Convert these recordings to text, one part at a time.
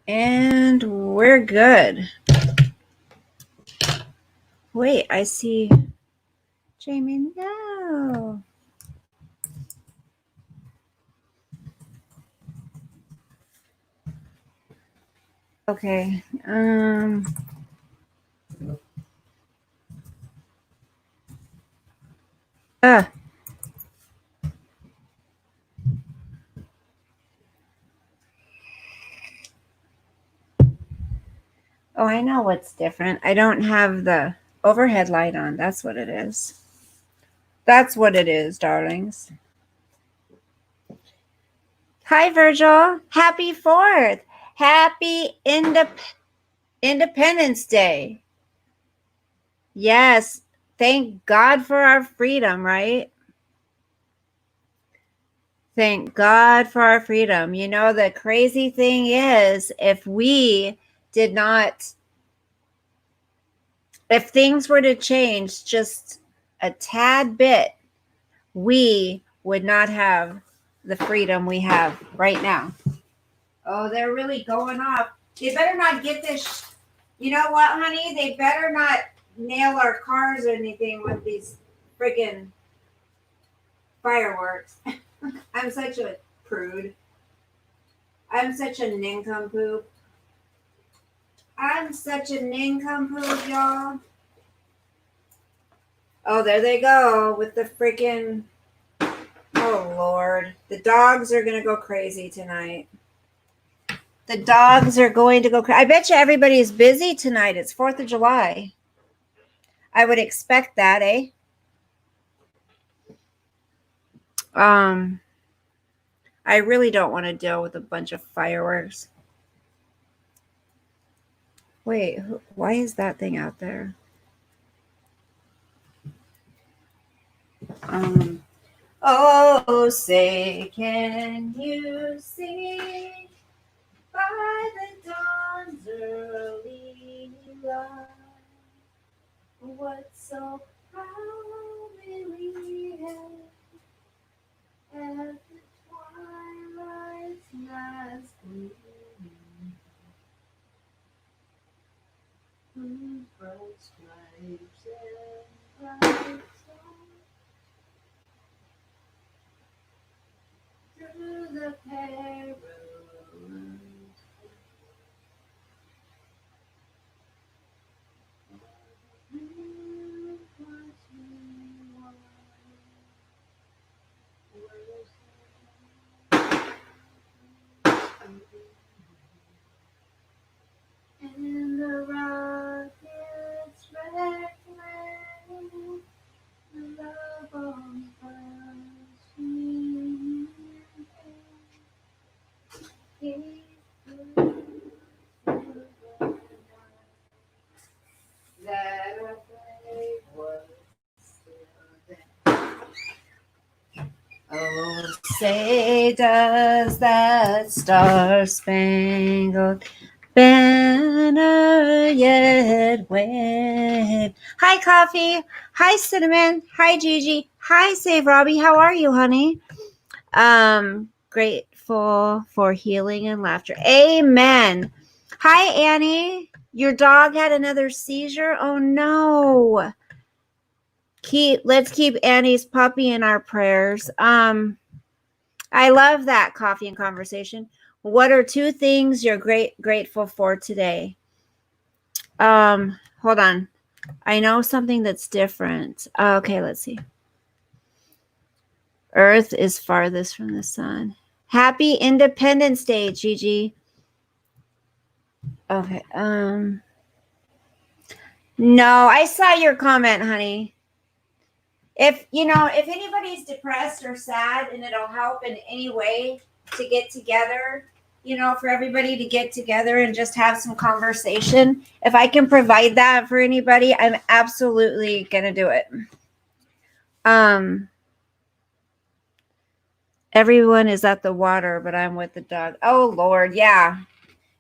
And we're good. Wait, I see Jamie. No. Okay. Ah. Oh, I know what's different. I don't have the overhead light on. That's what it is. That's what it is, darlings. Hi, Virgil. Happy 4th. Happy Independence Day. Yes. Thank God for our freedom, right? Thank God for our freedom. You know, the crazy thing is, if things were to change just a tad bit, we would not have the freedom we have right now. Oh, they're really going off. They better not get this. You know what, honey? They better not nail our cars or anything with these freaking fireworks. I'm such a prude. I'm such a nincompoop. I'm such a nincompoop, y'all. Oh, there they go with the freaking. Oh, Lord. The dogs are going to go crazy tonight. The dogs are going to go crazy. I bet you everybody's busy tonight. It's 4th of July. I would expect that, eh? I really don't want to deal with a bunch of fireworks. Wait, why is that thing out there? Oh, say, can you see by the dawn's early light what so proudly we had at the twilight's last gleaming, whose bright stripes and bright stars through the perilous and the rockets reclaim the love on flashing that a flag was still there. Oh, say does that star-spangled banner yet wave? Hi, Coffee. Hi, Cinnamon. Hi, Gigi. Hi, Save Robbie. How are you, honey? Grateful for healing and laughter. Amen. Hi, Annie. Your dog had another seizure? Oh, no. Let's keep Annie's puppy in our prayers. I love that coffee and conversation. What are 2 things you're grateful for today? Hold on. I know something that's different. Okay, let's see. Earth is farthest from the sun. Happy Independence Day, Gigi. Okay. No, I saw your comment, honey. If anybody's depressed or sad and it'll help in any way to get together, for everybody to get together and just have some conversation, if I can provide that for anybody, I'm absolutely going to do it. Everyone is at the water, but I'm with the dog. Oh, Lord. Yeah.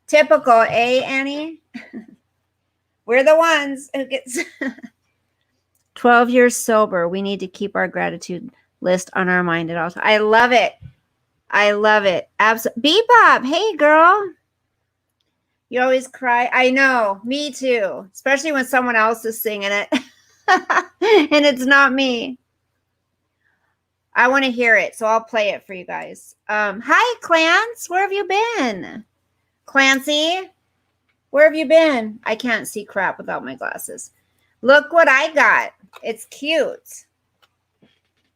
Typical, eh, Annie? We're the ones who gets 12 years sober. We need to keep our gratitude list on our mind at all times. I love it. I love it. Absolutely. Bebop. Hey, girl. You always cry. I know. Me too. Especially when someone else is singing it. And it's not me. I want to hear it, so I'll play it for you guys. Hi, Clance. Where have you been? Clancy, where have you been? I can't see crap without my glasses. Look what I got. It's cute.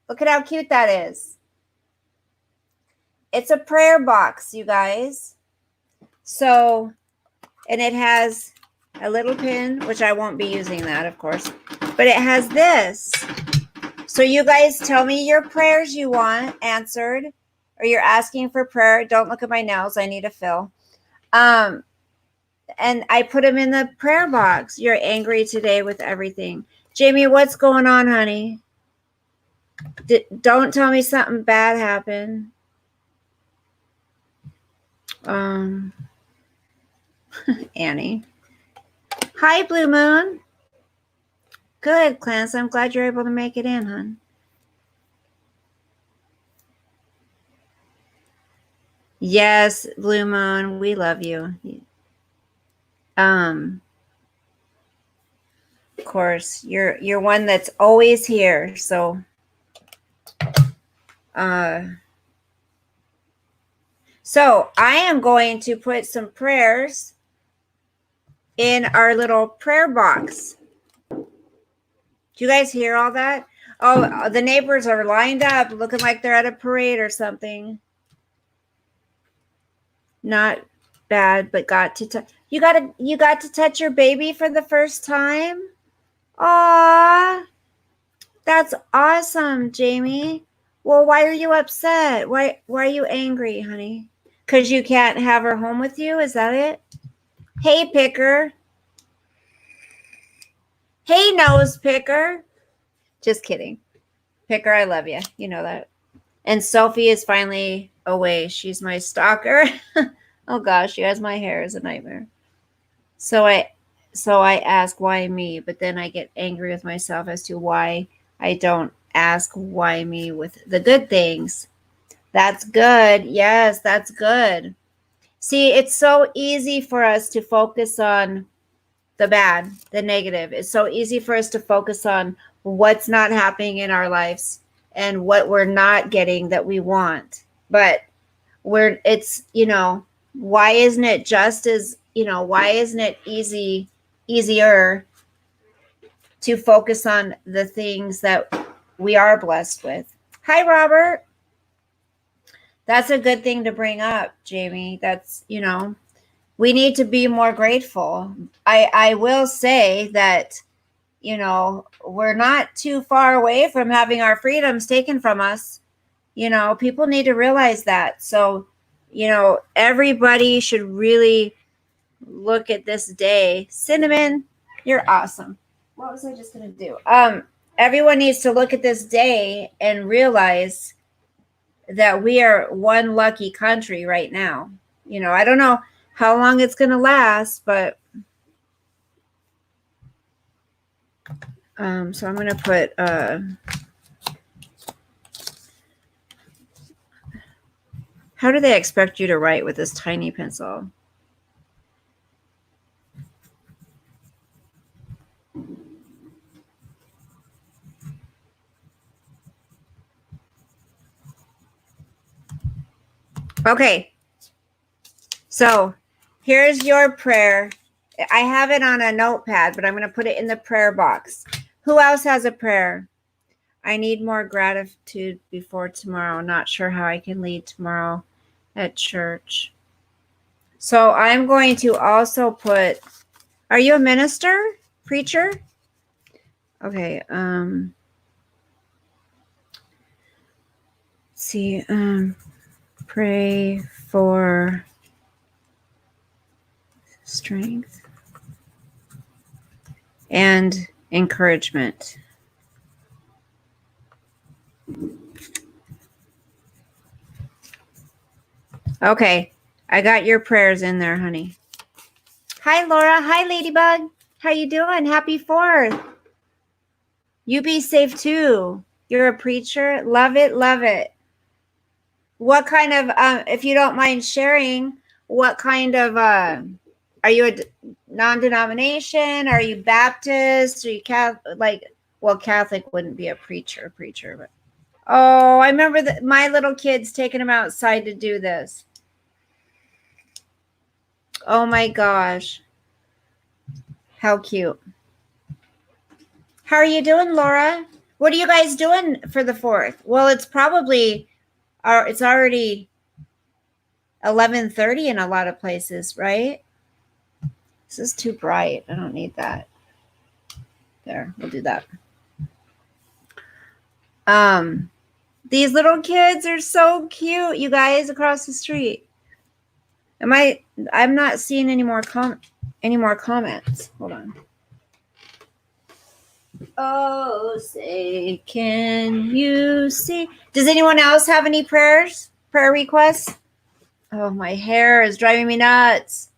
Look at how cute that is. It's a prayer box, you guys. So, and it has a little pin, which I won't be using that, of course. But it has this. So you guys tell me your prayers you want answered, or you're asking for prayer. Don't look at my nails. I need a fill. And I put them in the prayer box. You're angry today with everything. Jamie, what's going on, honey? Don't tell me something bad happened. Annie. Hi, Blue Moon. Good, Clarence. I'm glad you're able to make it in, hon. Yes, Blue Moon, we love you. Of course, you're one that's always here. So, so I am going to put some prayers in our little prayer box. Do you guys hear all that? Oh, the neighbors are lined up, looking like they're at a parade or something. Not bad, but got to touch. You got to touch your baby for the first time. Aw, that's awesome, Jamie. Well, why are you upset? Why are you angry, honey? Because you can't have her home with you? Is that it? Hey, Picker. Hey, Nose Picker. Just kidding. Picker, I love you. You know that. And Sophie is finally away. She's my stalker. Oh gosh, you guys, my hair is a nightmare. So I ask why me, but then I get angry with myself as to why I don't ask why me with the good things. That's good. Yes, that's good. See, it's so easy for us to focus on the bad, the negative. It's so easy for us to focus on what's not happening in our lives and what we're not getting that we want. But it's, why isn't it just as, why isn't it easier to focus on the things that we are blessed with? Hi, Robert. That's a good thing to bring up, Jamie. That's, we need to be more grateful. I will say that, we're not too far away from having our freedoms taken from us. People need to realize that. So, everybody should really look at this day. Cinnamon, you're awesome. What was I just going to do? Everyone needs to look at this day and realize that we are one lucky country right now. I don't know how long it's going to last, but so I'm going to put how do they expect you to write with this tiny pencil? Okay. So here's your prayer. I have it on a notepad, but I'm going to put it in the prayer box. Who else has a prayer? I need more gratitude before tomorrow. Not sure how I can lead tomorrow at church. So I'm going to also put, are you a minister? Preacher? Okay. Let's see. Pray for strength and encouragement. Okay, I got your prayers in there, honey. Hi, Laura. Hi, Ladybug. How you doing? Happy 4th. You be safe too. You're a preacher. Love it, love it. What kind of, if you don't mind sharing, what kind of Are you a non-denomination? Are you Baptist? Are you Catholic? Well, Catholic wouldn't be a preacher, but oh, I remember my little kids taking them outside to do this. Oh my gosh. How cute. How are you doing, Laura? What are you guys doing for the 4th? Well, it's already 11:30 in a lot of places, right? This is too bright. I don't need that. There, we'll do that. These little kids are so cute, you guys, across the street. I'm not seeing any more comments. Hold on. Oh, say, can you see? Does anyone else have any prayer requests? Oh, my hair is driving me nuts.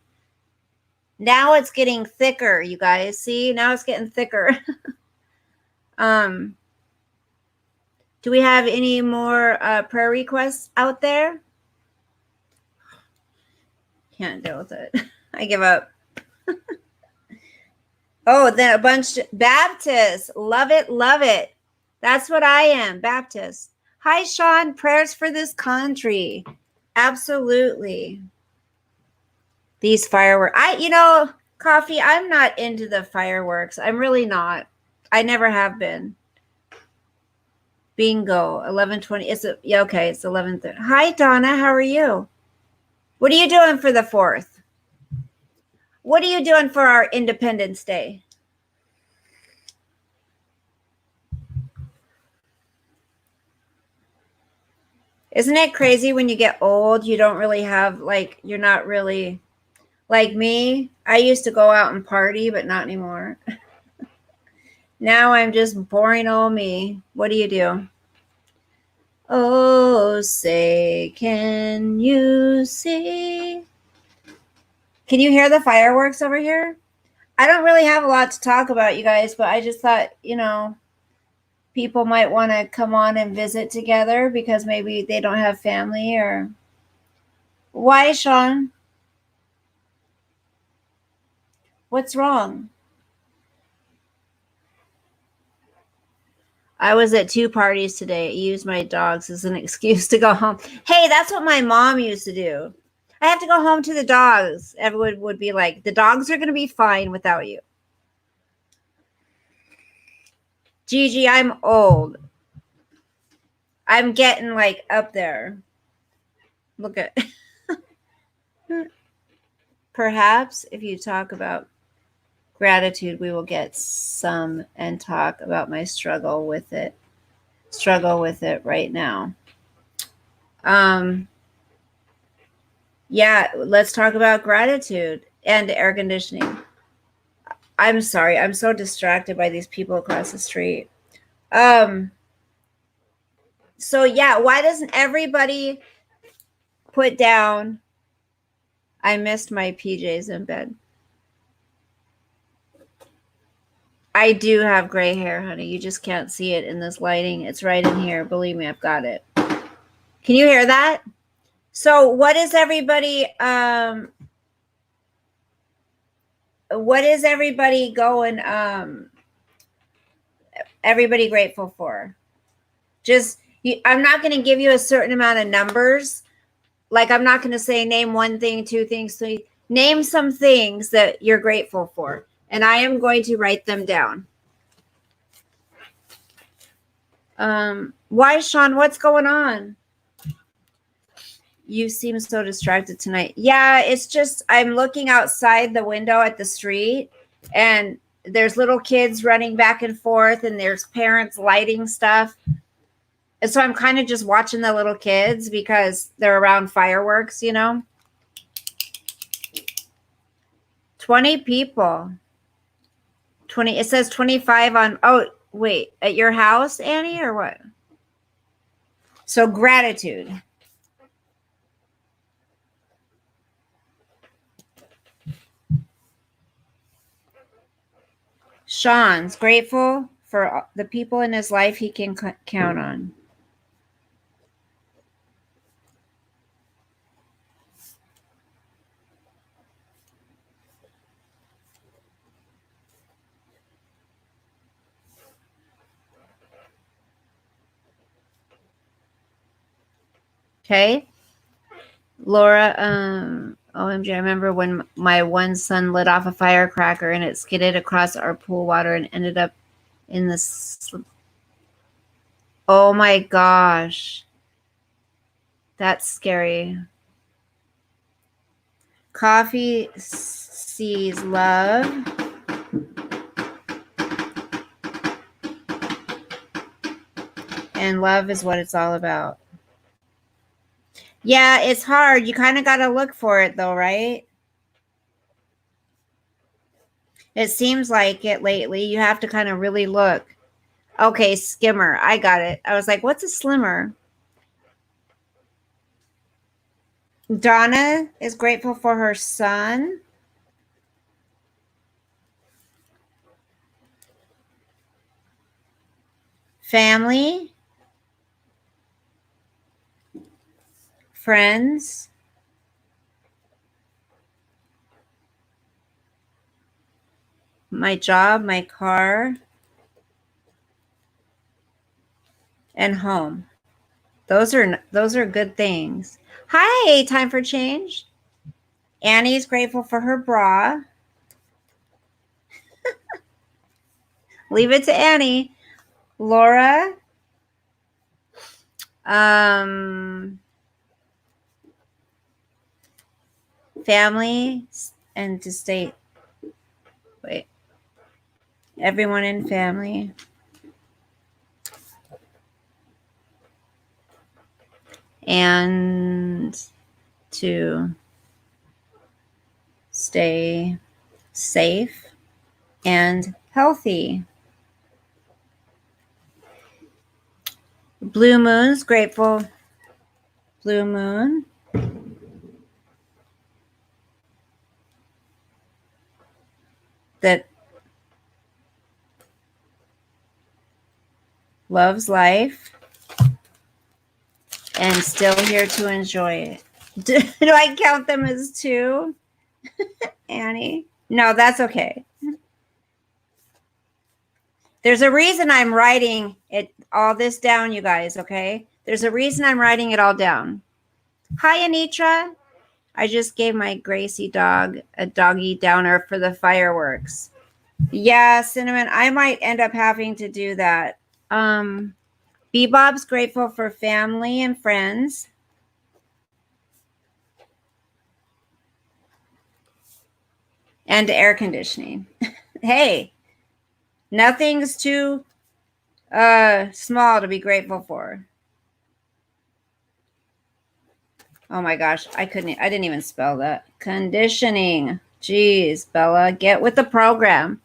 Now it's getting thicker, you guys. See, now it's getting thicker. Do we have any more prayer requests out there? Can't deal with it. I give up. Oh, then a bunch of Baptists. Love it, love it. That's what I am, Baptist. Hi, Sean. Prayers for this country. Absolutely. These fireworks. Coffee, I'm not into the fireworks. I'm really not. I never have been. Bingo. 11:20. Okay, it's 11:30. Hi, Donna. How are you? What are you doing for the 4th? What are you doing for our Independence Day? Isn't it crazy when you get old, you don't really have, you're not really like me. I used to go out and party, but not anymore. Now I'm just boring old me. What do you do? Oh, say, can you see? Can you hear the fireworks over here? I don't really have a lot to talk about, you guys, but I just thought, people might want to come on and visit together because maybe they don't have family or... Why, Sean? What's wrong? I was at 2 parties today. I used my dogs as an excuse to go home. Hey, that's what my mom used to do. I have to go home to the dogs. Everyone would be like, the dogs are going to be fine without you. Gigi, I'm old. I'm getting up there. Look at... Perhaps if you talk about gratitude, we will get some and talk about my struggle with it right now. Yeah, let's talk about gratitude and air conditioning. I'm sorry, I'm so distracted by these people across the street. So yeah, why doesn't everybody put down, I missed my PJs in bed? I do have gray hair, honey. You just can't see it in this lighting. It's right in here. Believe me, I've got it. Can you hear that? So what is everybody going everybody grateful for? I'm not going to give you a certain amount of numbers. I'm not going to say name 1 thing, 2 things, 3. Name some things that you're grateful for, and I am going to write them down. Why, Sean? What's going on? You seem so distracted tonight. Yeah, it's just I'm looking outside the window at the street, and there's little kids running back and forth, and there's parents lighting stuff. And so I'm kind of just watching the little kids because they're around fireworks, 20 people. 20. It says 25 on... Oh, wait. At your house, Annie, or what? So gratitude. Sean's grateful for the people in his life he can count on. Okay. Laura, OMG, I remember when my one son lit off a firecracker and it skidded across our pool water and ended up in the... Oh my gosh. That's scary. Coffee sees love. And love is what it's all about. Yeah, it's hard. You kind of got to look for it though, right? It seems like it lately. You have to kind of really look. Okay, skimmer. I got it. I was like, what's a slimmer? Donna is grateful for her son. Family. Friends. My job, my car. And home. Those are good things. Hi, time for change. Annie's grateful for her bra. Leave it to Annie. Laura. Family and to stay. Wait. Everyone in family. And to stay safe and healthy. Blue Moon's grateful. Blue Moon. That loves life and still here to enjoy it. Do I count them as two? Annie? No, that's okay. There's a reason I'm writing it all this down, you guys, okay? There's a reason I'm writing it all down. Hi, Anitra. I just gave my Gracie dog a doggy downer for the fireworks. Yeah, Cinnamon, I might end up having to do that. Bebop's grateful for family and friends. And air conditioning. Hey, nothing's too small to be grateful for. Oh my gosh, I didn't even spell that. Conditioning. Jeez, Bella, get with the program.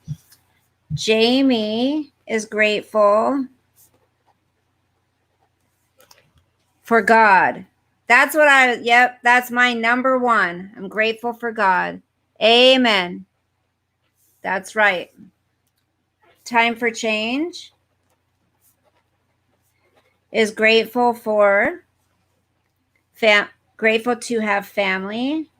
Jamie is grateful for God. That's that's my number one. I'm grateful for God. Amen. That's right. Time for change is grateful for grateful to have family,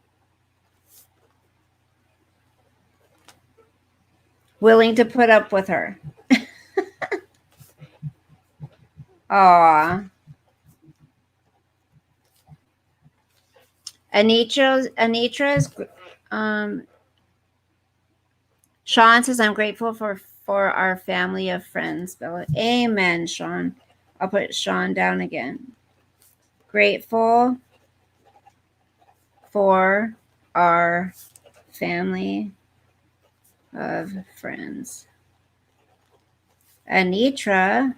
willing to put up with her. Aw. Anitra is Sean says, I'm grateful for our family of friends, Bella. Amen, Sean. I'll put Sean down again. Grateful for our family of friends. Anitra,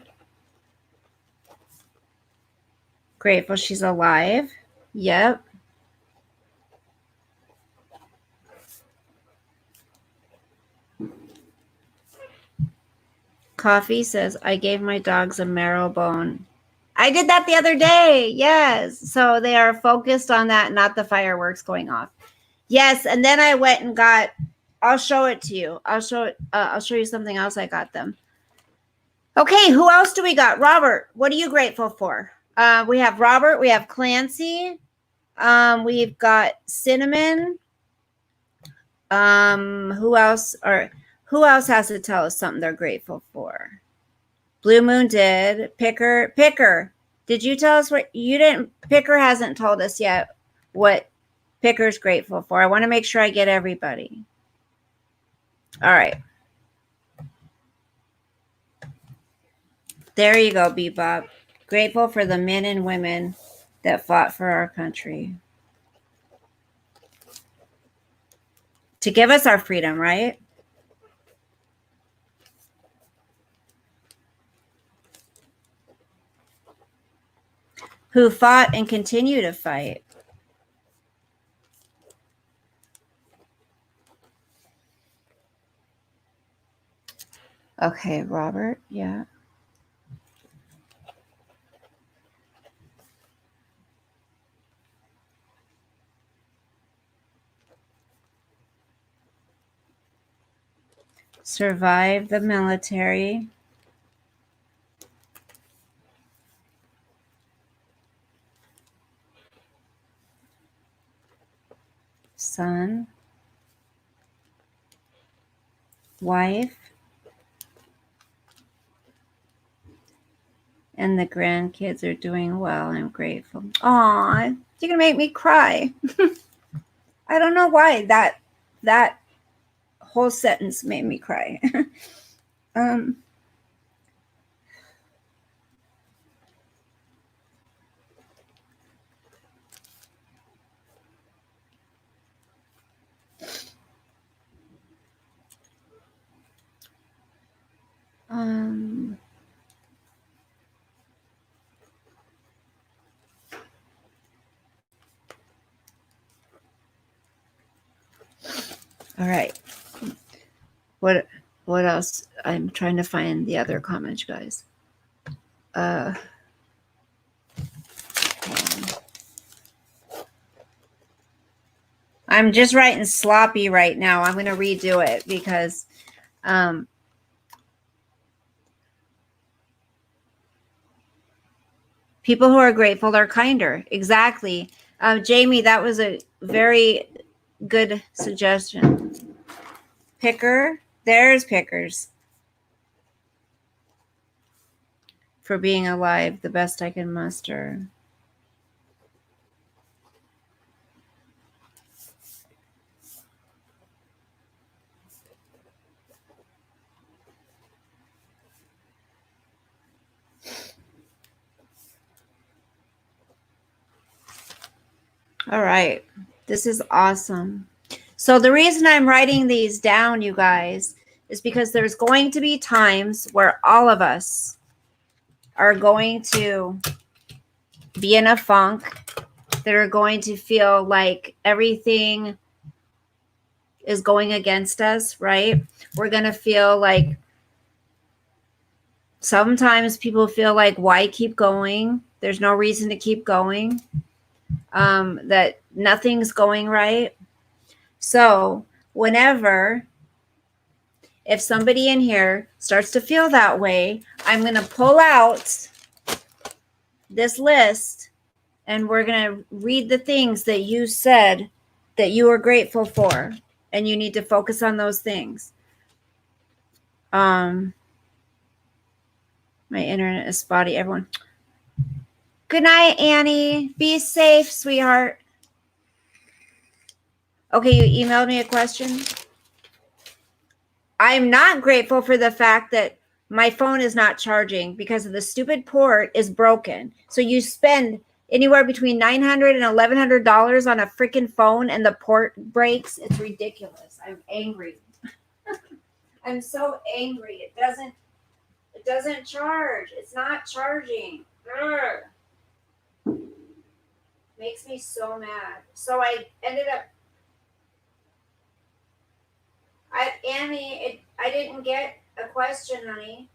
grateful she's alive. Yep. Coffee says, I gave my dogs a marrow bone. I did that the other day. Yes. So they are focused on that, not the fireworks going off. Yes. And then I went and got, I'll show it to you. I'll show you something else I got them. Okay. Who else do we got? Robert, what are you grateful for? We have Robert. We have Clancy. We've got Cinnamon. Who else has to tell us something they're grateful for? Blue Moon did. Picker. Did you tell us what you didn't? Picker hasn't told us yet what Picker's grateful for. I want to make sure I get everybody. All right. There you go, Bebop. Grateful for the men and women that fought for our country. To give us our freedom, right? Who fought and continue to fight. Okay, Robert, yeah. Survive the military. Son. Wife. And the grandkids are doing well. I'm grateful. Aw, you're going to make me cry. I don't know why that whole sentence made me cry. All right. What else? I'm trying to find the other comments, guys. I'm just writing sloppy right now. I'm going to redo it because people who are grateful are kinder. Exactly. Jamie, that was a very good suggestion. Picker. There's Pickers. For being alive, the best I can muster. All right. This is awesome. So the reason I'm writing these down, you guys, is because there's going to be times where all of us are going to be in a funk, that are going to feel like everything is going against us, right? We're going to feel like sometimes people feel like, why keep going? There's no reason to keep going. That nothing's going right. So whenever, if somebody in here starts to feel that way, I'm going to pull out this list and we're going to read the things that you said that you are grateful for. And you need to focus on those things. My internet is spotty, everyone. Good night, Annie. Be safe, sweetheart. Okay, you emailed me a question. I'm not grateful for the fact that my phone is not charging because of the stupid port is broken. So you spend anywhere between $900 and $1,100 on a freaking phone and the port breaks. It's ridiculous. I'm angry. I'm so angry. It doesn't charge. It's not charging. Ugh. Makes me so mad. So I ended up Annie, I didn't get a question, honey.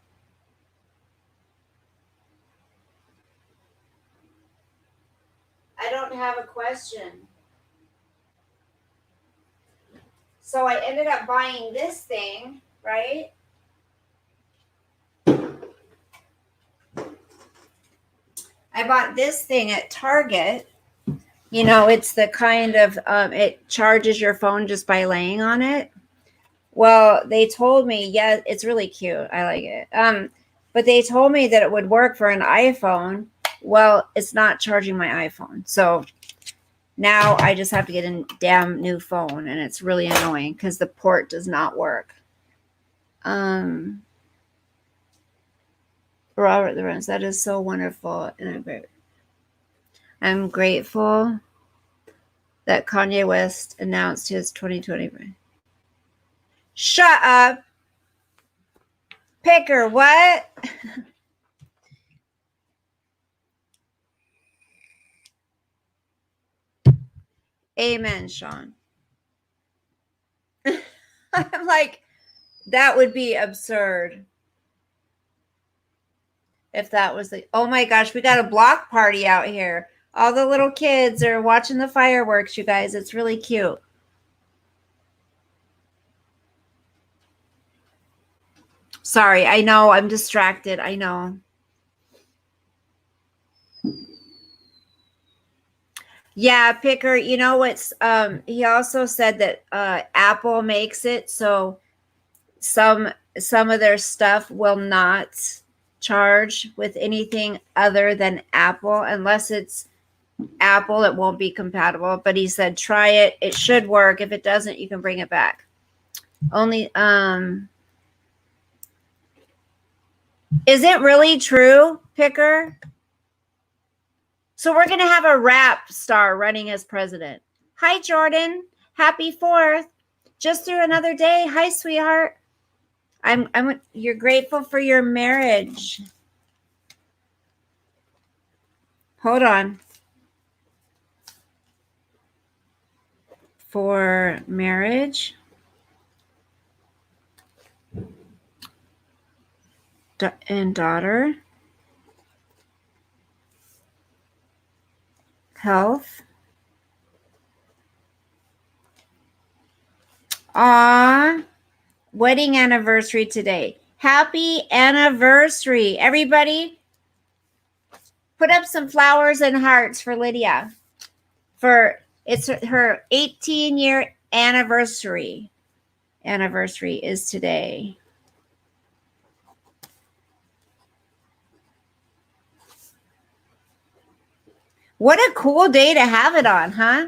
I don't have a question. So I ended up buying this thing, right? I bought this thing at Target. You know, it's the kind of, it charges your phone just by laying on it. Well, they told me, yeah, it's really cute. I like it. But they told me that it would work for an iPhone. Well, it's not charging my iPhone. So now I just have to get a damn new phone, and it's really annoying because the port does not work. Robert Lorenz, that is so wonderful. And I'm grateful that Kanye West announced his 2020. Shut up. Picker, what? Amen, Sean. I'm like, that would be absurd if that was the, oh my gosh, we got a block party out here. All the little kids are watching the fireworks, you guys. It's really cute. Sorry, I know I'm distracted. I know. Yeah, Picker, you know what's he also said that Apple makes it so some of their stuff will not charge with anything other than Apple. Unless it's Apple, it won't be compatible. But he said try it. It should work. If it doesn't, you can bring it back. Only is it really true, Picker? So we're going to have a rap star running as president. Hi, Jordan. Happy 4th. Just through another day. Hi, sweetheart. You're grateful for your marriage. Hold on. For marriage. And daughter. Health. Wedding anniversary today. Happy anniversary. Everybody, put up some flowers and hearts for Lydia. It's her 18-year anniversary. Anniversary is today. What a cool day to have it on, huh?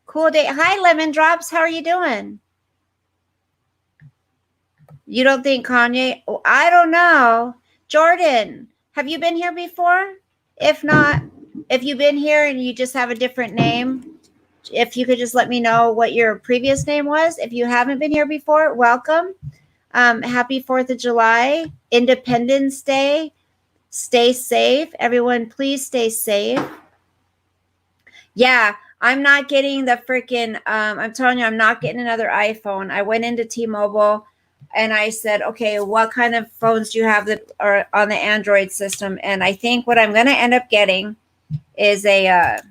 Cool day. Hi, Lemon Drops. How are you doing? You don't think Kanye? Oh, I don't know. Jordan, have you been here before? If not, if you've been here and you just have a different name, if you could just let me know what your previous name was. If you haven't been here before, welcome. Happy 4th of July, Independence Day. Stay safe. Everyone, please stay safe. Yeah, I'm not getting the freaking, I'm telling you, I'm not getting another iPhone. I went into T-Mobile and I said, okay, what kind of phones do you have that are on the Android system? And I think what I'm going to end up getting is I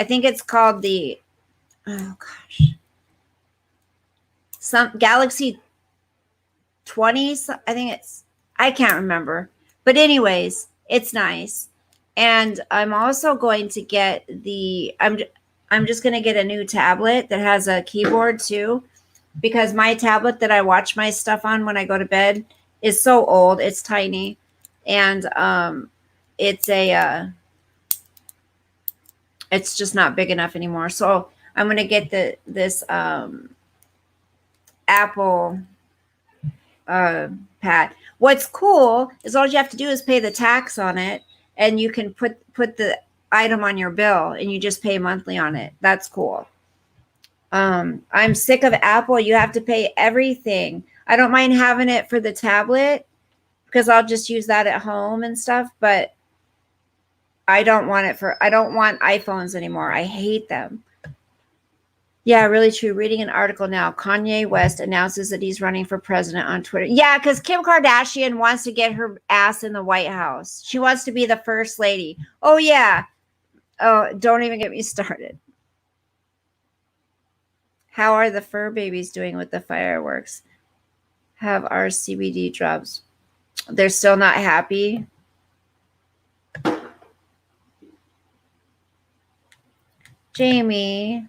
think it's called the, oh gosh, some Galaxy 20. I think I can't remember. But anyways, it's nice. And I'm also going to get I'm just going to get a new tablet that has a keyboard too, because my tablet that I watch my stuff on when I go to bed is so old. It's tiny. And it's just not big enough anymore. So I'm going to get this Apple pad. What's cool is all you have to do is pay the tax on it, and you can put the item on your bill, and you just pay monthly on it. That's cool. I'm sick of Apple. You have to pay everything. I don't mind having it for the tablet because I'll just use that at home and stuff, but I don't want iPhones anymore. I hate them. Yeah, really true. Reading an article now. Kanye West announces that he's running for president on Twitter. Yeah, because Kim Kardashian wants to get her ass in the White House. She wants to be the first lady. Oh, yeah. Oh, don't even get me started. How are the fur babies doing with the fireworks? Have our CBD drops. They're still not happy. Jamie.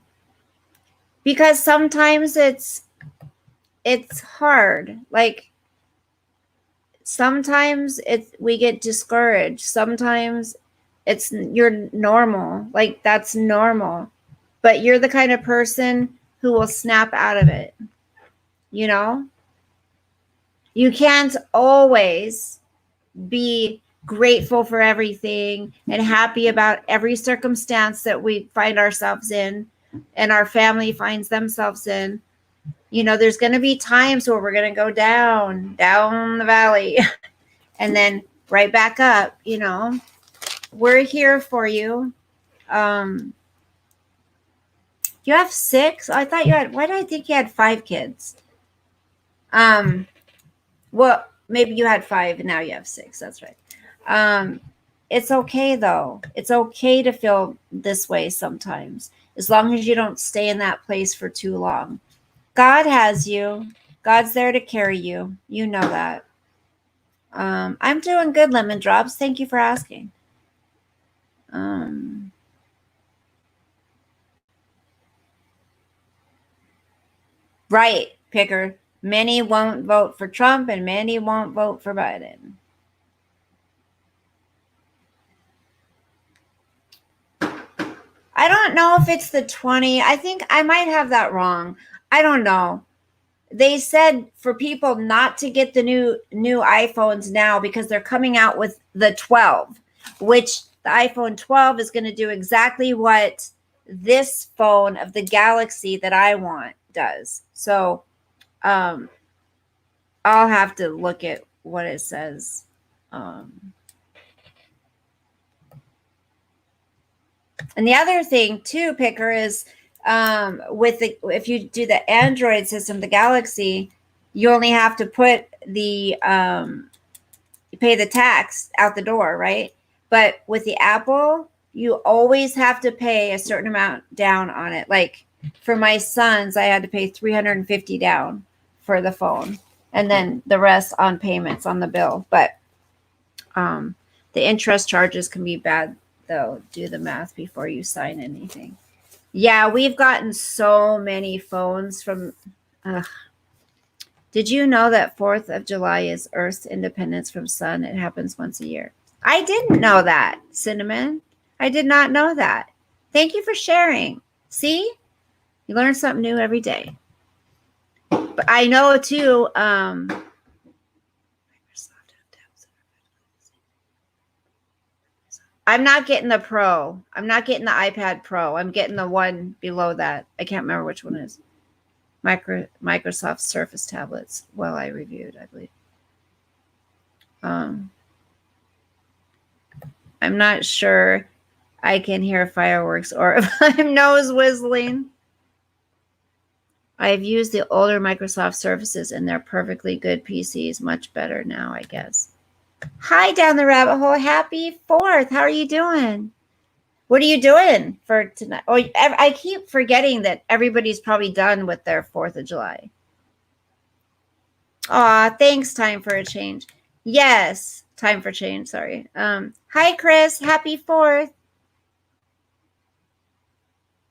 Because sometimes it's hard. Like sometimes we get discouraged. Sometimes You're normal. Like, that's normal. But you're the kind of person who will snap out of it. You know? You can't always be grateful for everything and happy about every circumstance that we find ourselves in and our family finds themselves in. You know, there's going to be times where we're going to go down the valley and then right back up. You know, we're here for you. You have 6? I thought you had, why did I think you had 5 kids? Well, maybe you had 5 and now you have 6. That's right. It's okay though. It's okay to feel this way sometimes, as long as you don't stay in that place for too long. God has you. God's there to carry you. You know that. I'm doing good, Lemon Drops. Thank you for asking. Right, Picker. Many won't vote for Trump and many won't vote for Biden. I don't know if it's the 20. I think I might have that wrong. I don't know. They said for people not to get the new iPhones now because they're coming out with the 12, which the iPhone 12 is going to do exactly what this phone of the Galaxy that I want does. So I'll have to look at what it says. And the other thing too, Picker, is if you do the Android system, the Galaxy, you only have to put the you pay the tax out the door, right? But with the Apple, you always have to pay a certain amount down on it. Like for my sons, I had to pay $350 down for the phone, and then the rest on payments on the bill. But the interest charges can be bad, though. Do the math before you sign anything. Yeah, we've gotten so many phones from. Did you know that 4th of July is Earth's independence from sun? It happens once a year. I didn't know that, Cinnamon. I did not know that. Thank you for sharing. See? You learn something new every day. But I know, too, I'm not getting the Pro. I'm not getting the iPad Pro. I'm getting the one below that. I can't remember which one it is. Microsoft Surface tablets. Well, I reviewed, I believe. I'm not sure I can hear fireworks or if I'm nose whistling. I've used the older Microsoft Surfaces and they're perfectly good PCs. Much better now, I guess. Hi, down the rabbit hole. Happy 4th. How are you doing? What are you doing for tonight? Oh, I keep forgetting that everybody's probably done with their 4th of July. Aw, thanks, Time for a Change. Yes, Time for Change, sorry. Hi, Chris. Happy 4th.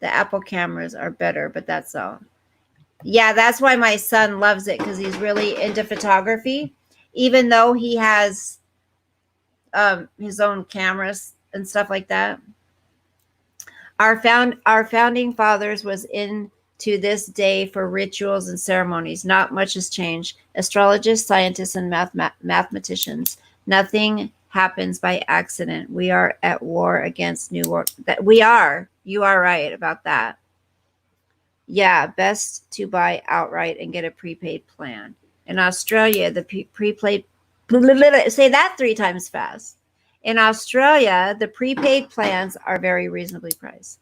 The Apple cameras are better, but that's all. Yeah, that's why my son loves it, because he's really into photography, even though he has his own cameras and stuff like that. Our founding fathers was into this day for rituals and ceremonies. Not much has changed. Astrologists, scientists, and mathematicians. Nothing happens by accident. We are at war against New World. That we are. You are right about that. Yeah, best to buy outright and get a prepaid plan. In Australia, the prepaid. Say that 3 times fast. In Australia, the prepaid plans are very reasonably priced.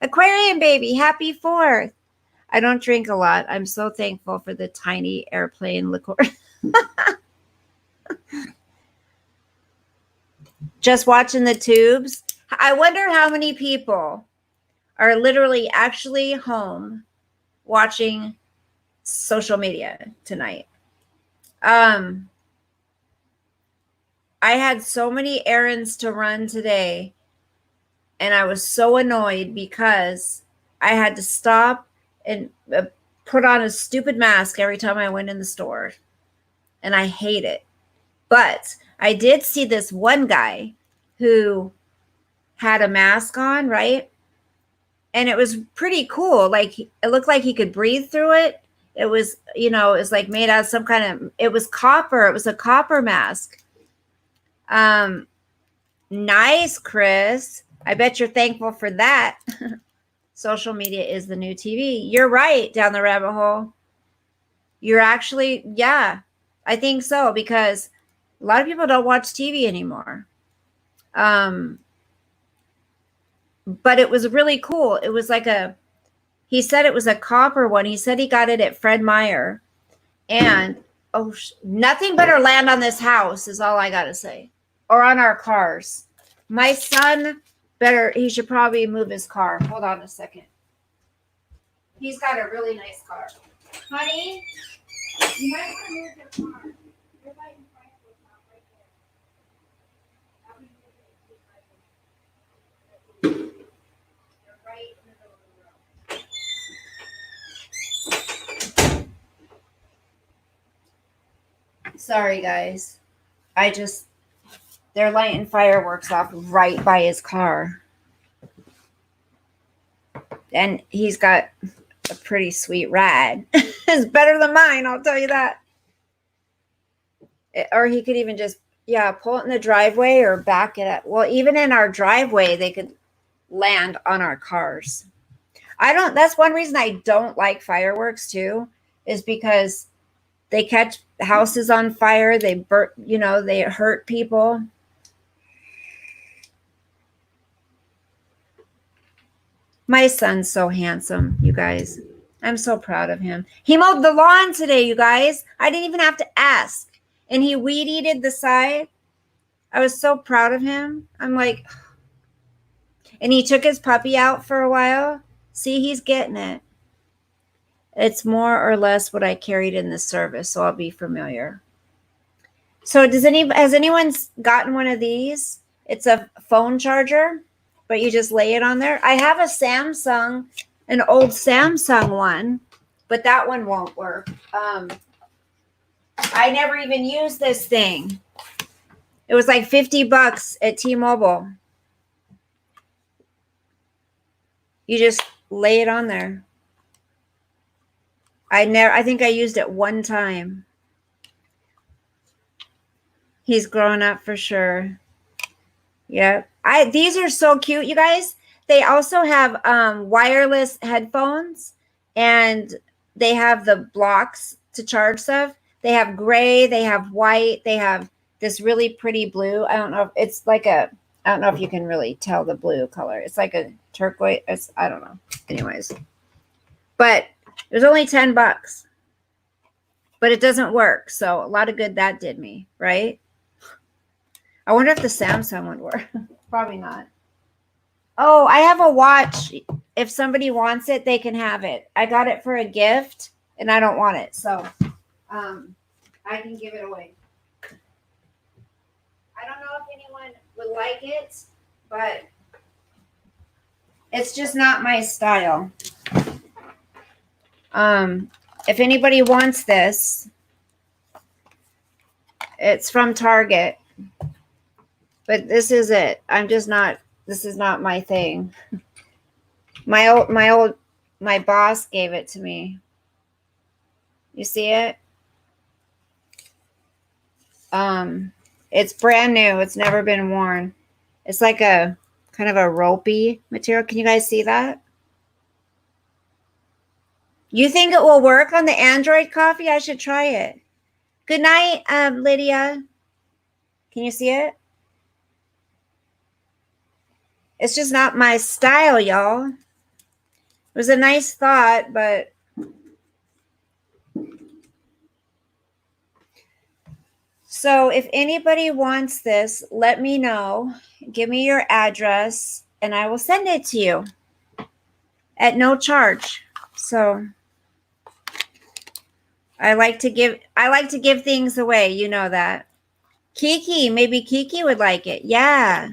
Aquarium baby, happy 4th. I don't drink a lot. I'm so thankful for the tiny airplane liqueur. Just watching the tubes. I wonder how many people are literally actually home watching social media tonight. I had so many errands to run today, and I was so annoyed because I had to stop and put on a stupid mask every time I went in the store, and I hate it. But I did see this one guy who had a mask on, right? And it was pretty cool. Like, it looked like he could breathe through it. It was, you know, it was like made out of some kind of, it was copper. It was a copper mask. Nice, Chris. I bet you're thankful for that. Social media is the new TV. You're right, down the rabbit hole. You're actually, yeah, I think so, because a lot of people don't watch TV anymore. But it was really cool. It was like he said it was a copper one. He said he got it at Fred Meyer. And, oh, nothing better land on this house is all I got to say. Or on our cars. My son he should probably move his car. Hold on a second. He's got a really nice car. Honey, you might want to move your car. You're lighting fireworks out right there. You're right in the middle of the road. Sorry, guys. They're lighting fireworks off right by his car. And he's got a pretty sweet ride. It's better than mine, I'll tell you that. Or he could even just, pull it in the driveway or back it up. Well, even in our driveway, they could land on our cars. That's one reason I don't like fireworks too, is because they catch houses on fire. They they hurt people. My son's so handsome, you guys. I'm so proud of him. He mowed the lawn today, you guys. I didn't even have to ask. And he weed-eated the side. I was so proud of him. I'm like, and he took his puppy out for a while. See, he's getting it. It's more or less what I carried in the service, so I'll be familiar. So has anyone gotten one of these? It's a phone charger, but you just lay it on there. I have an old Samsung one, but that one won't work. I never even used this thing. It was like $50 at T-Mobile. You just lay it on there. I think I used it one time. He's growing up for sure. Yep. These are so cute, you guys. They also have wireless headphones, and they have the blocks to charge stuff. They have gray, they have white, they have this really pretty blue. I don't know if you can really tell the blue color. It's like a turquoise. I don't know. Anyways. But it was only $10. But it doesn't work. So a lot of good that did me, right? I wonder if the Samsung would work. Probably not. Oh, I have a watch. If somebody wants it, they can have it. I got it for a gift, and I don't want it. So I can give it away. I don't know if anyone would like it, but it's just not my style. If anybody wants this, it's from Target. But this is it. This is not my thing. My boss gave it to me. You see it? It's brand new. It's never been worn. It's like a kind of a ropey material. Can you guys see that? You think it will work on the Android coffee? I should try it. Good night, Lydia. Can you see it? It's just not my style, y'all. It was a nice thought, but so if anybody wants this, let me know. Give me your address, and I will send it to you at no charge. So I like to give things away. You know that. Maybe Kiki would like it. Yeah.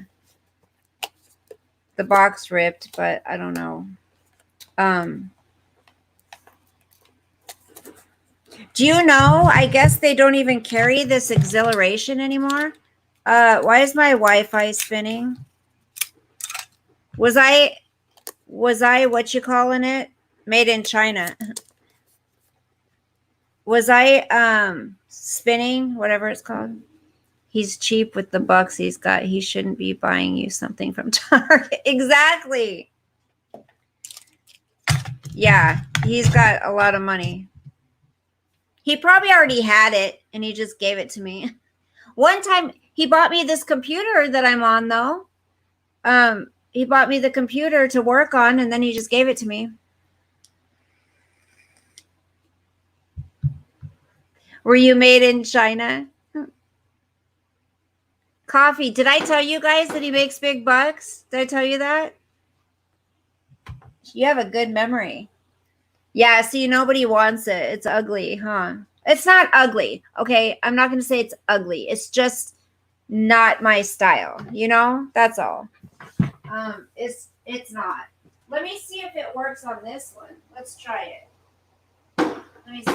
The box ripped, but I don't know. Do you know? I guess they don't even carry this exhilaration anymore. Why is my Wi-Fi spinning? Was I what you calling it? Made in China. Was I spinning, whatever it's called? He's cheap with the bucks he's got. He shouldn't be buying you something from Target. Exactly. Yeah, he's got a lot of money. He probably already had it and he just gave it to me. One time he bought me this computer that I'm on though. He bought me the computer to work on and then he just gave it to me. Were you made in China? Coffee. Did I tell you guys that he makes big bucks? Did I tell you that? You have a good memory. Yeah, see, nobody wants it. It's ugly, huh? It's not ugly. Okay, I'm not going to say it's ugly. It's just not my style, you know? That's all. It's not. Let me see if it works on this one. Let's try it. Let me see.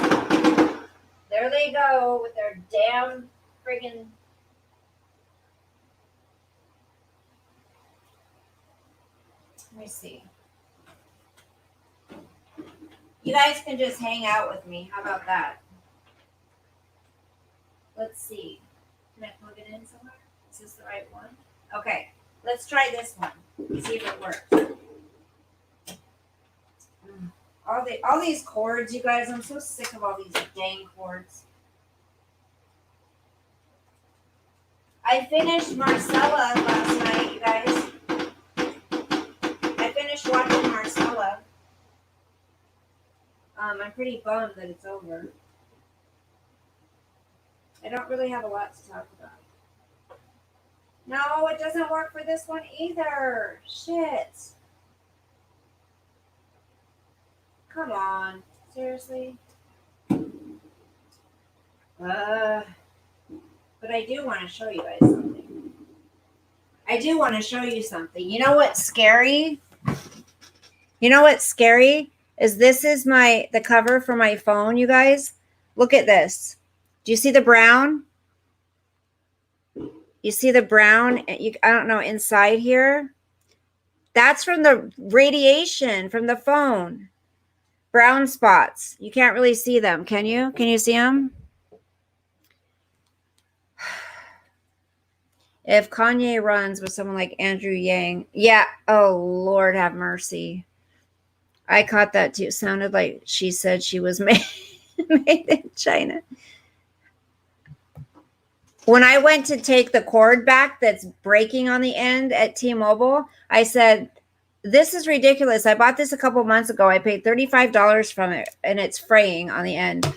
There they go with their damn friggin' let me see. You guys can just hang out with me. How about that? Let's see. Can I plug it in somewhere? Is this the right one? Okay. Let's try this one. See if it works. All these cords, you guys. I'm so sick of all these dang cords. I finished Marcella last night, you guys. I finished watching Marcella. I'm pretty bummed that it's over. I don't really have a lot to talk about. No, it doesn't work for this one either. Shit. Come on. Seriously? But I do want to show you guys something. I do want to show you something. You know what's scary? You know what's scary? Is this is the cover for my phone, you guys. Look at this. Do you see the brown? You see the brown? I don't know, inside here? That's from the radiation from the phone. Brown spots. You can't really see them, can you? Can you see them? If Kanye runs with someone like Andrew Yang. Yeah. Oh, Lord have mercy. I caught that too. It sounded like she said she was made in China. When I went to take the cord back that's breaking on the end at T-Mobile, I said, this is ridiculous. I bought this a couple months ago. I paid $35 from it, and it's fraying on the end.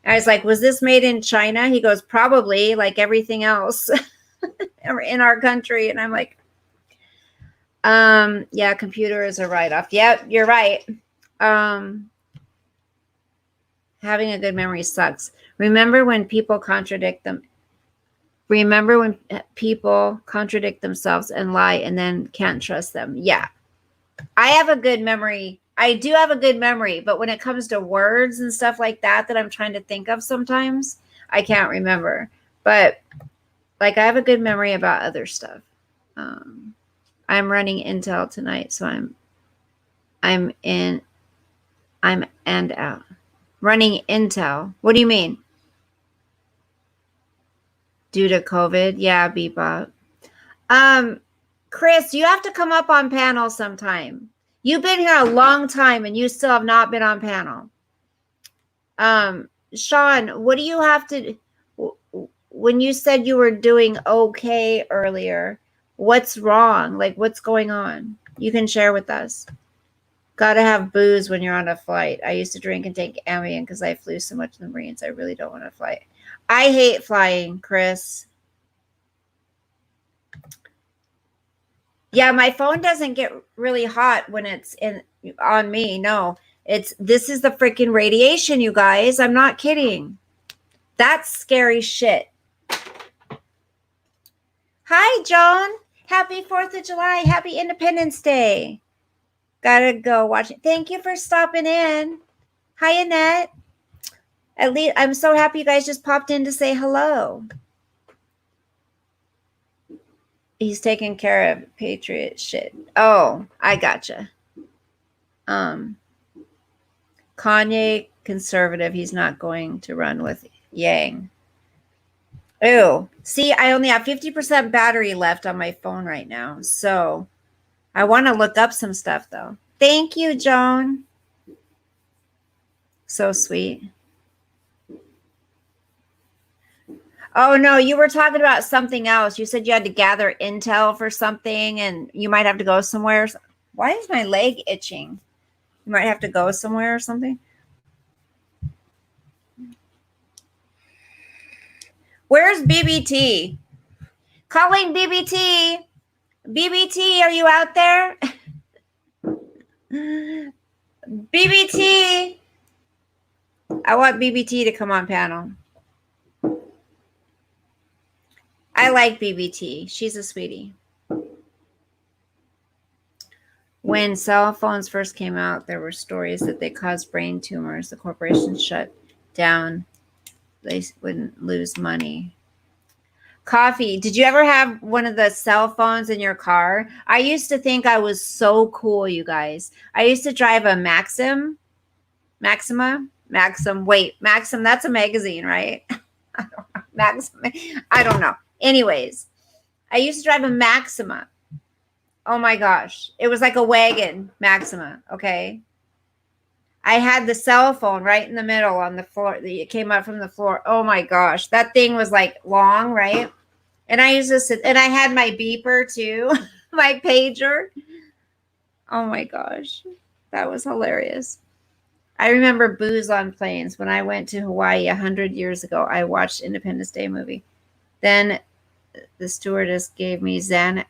I was like, was this made in China? He goes, probably, like everything else in our country. And I'm like, yeah, computer is a write-off. Yep, you're right. Having a good memory sucks. Remember when people contradict themselves and lie and then can't trust them. Yeah. I have a good memory. I do have a good memory, but when it comes to words and stuff like that I'm trying to think of sometimes, I can't remember. But like I have a good memory about other stuff. I'm running Intel tonight, so I'm in and out. Running Intel. What do you mean? Due to COVID? Yeah, Bebop. Chris, you have to come up on panel sometime. You've been here a long time and you still have not been on panel. Sean, what do you have to, when you said you were doing okay earlier, what's wrong? Like, what's going on? You can share with us. Gotta have booze when you're on a flight. I used to drink and take Ambien because I flew so much in the Marines. I really don't want to fly. I hate flying, Chris. Yeah, my phone doesn't get really hot when it's on me. No, this is the freaking radiation, you guys. I'm not kidding. That's scary shit. Hi, John. Happy 4th of July. Happy Independence Day. Gotta go watch it. Thank you for stopping in. Hi, Annette. At least I'm so happy you guys just popped in to say hello. He's taking care of patriot shit. Oh, I gotcha. Kanye, conservative. He's not going to run with Yang. Ew. See, I only have 50% battery left on my phone right now. So I want to look up some stuff, though. Thank you, Joan. So sweet. Oh, no, you were talking about something else. You said you had to gather intel for something and you might have to go somewhere. Why is my leg itching? You might have to go somewhere or something. Where's BBT? Calling BBT. BBT, are you out there? BBT. I want BBT to come on panel. I like BBT. She's a sweetie. When cell phones first came out, there were stories that they caused brain tumors. The corporation shut down. They wouldn't lose money. Coffee. Did you ever have one of the cell phones in your car? I used to think I was so cool, you guys. I used to drive a Maxim. Maxim, that's a magazine, right? Maxim. I don't know. Anyways, I used to drive a Maxima. Oh my gosh. It was like a wagon, Maxima. Okay. I had the cell phone right in the middle on the floor. It came up from the floor. Oh my gosh. That thing was like long, right? And I used to sit, and I had my beeper too, my pager. Oh my gosh. That was hilarious. I remember booze on planes. When I went to Hawaii 100 years ago, I watched Independence Day movie. Then the stewardess gave me Xanax.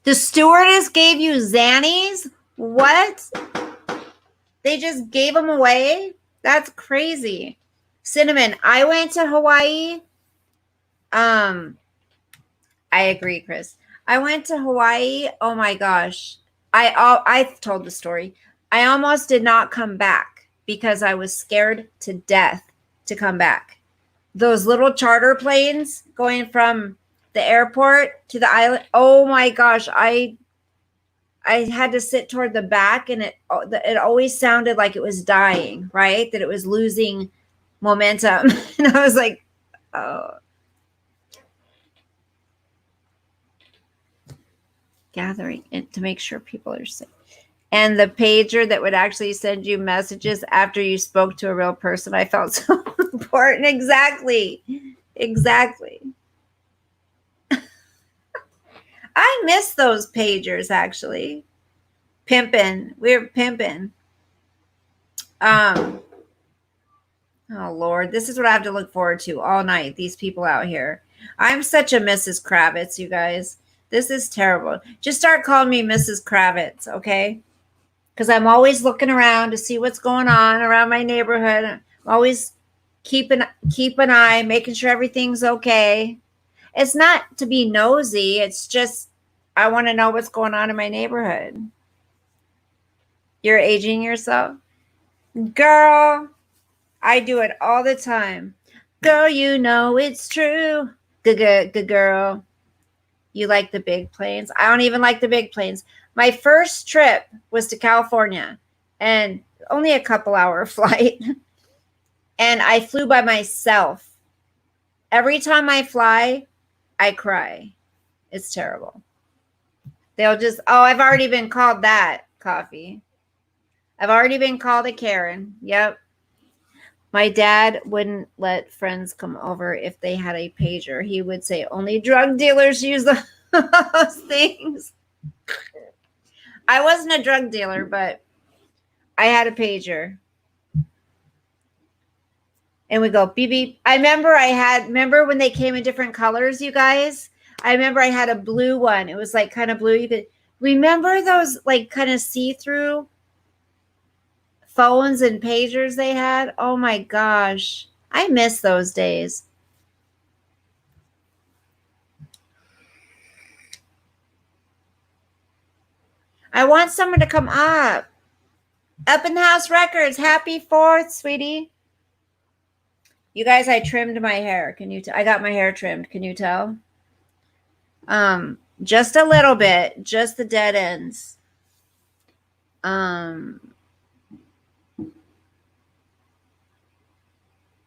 The stewardess gave you Xannies? What? They just gave them away? That's crazy. Cinnamon, I went to Hawaii. I agree, Chris. I went to Hawaii. Oh my gosh. I've told the story. I almost did not come back because I was scared to death to come back. Those little charter planes going from the airport to the island. Oh my gosh. I had to sit toward the back, and it always sounded like it was dying, right? That it was losing momentum. And I was like, oh. Gathering it to make sure people are safe. And the pager that would actually send you messages after you spoke to a real person. I felt so important. Exactly. I miss those pagers, actually. Pimping. We're pimping. Oh, Lord. This is what I have to look forward to all night. These people out here. I'm such a Mrs. Kravitz, you guys. This is terrible. Just start calling me Mrs. Kravitz, okay? Because I'm always looking around to see what's going on around my neighborhood. I'm always keep an eye, making sure everything's okay. It's not to be nosy. It's just I want to know what's going on in my neighborhood. You're aging yourself? Girl, I do it all the time. Girl, you know it's true. Good girl. You like the big planes? I don't even like the big planes. My first trip was to California, and only a couple hour flight. And I flew by myself. Every time I fly, I cry. It's terrible. They'll just, I've already been called that, Coffee. I've already been called a Karen. Yep. My dad wouldn't let friends come over if they had a pager. He would say only drug dealers use those things. I wasn't a drug dealer, but I had a pager. And we go beep beep. I remember when they came in different colors, you guys? I remember I had a blue one. It was like kind of blue. You could remember those like kind of see-through phones and pagers they had? Oh my gosh. I miss those days. I want someone to come up. Up in the House Records. Happy 4th, sweetie. You guys, I trimmed my hair. Can you I got my hair trimmed. Can you tell? Just a little bit, just the dead ends.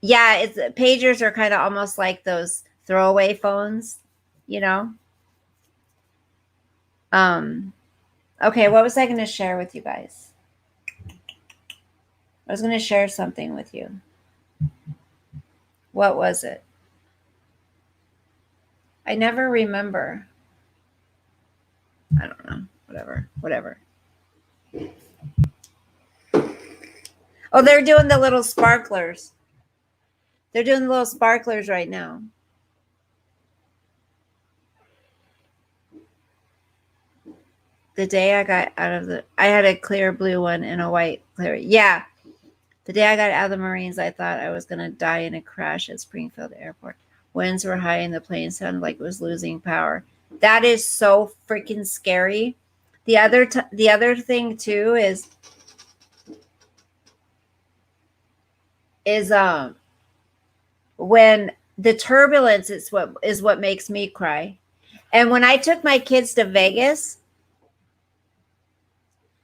Yeah, it's pagers are kind of almost like those throwaway phones, you know. Okay, what was I going to share with you guys? I was going to share something with you. What was it? I never remember. I don't know. Whatever. Oh, they're doing the little sparklers. They're doing the little sparklers right now. The day I got out of I had a clear blue one and a white clear. Yeah. The day I got out of the Marines, I thought I was going to die in a crash at Springfield Airport. Winds were high and the plane sounded like it was losing power. That is so freaking scary. The other thing too is when the turbulence is what makes me cry. And when I took my kids to Vegas,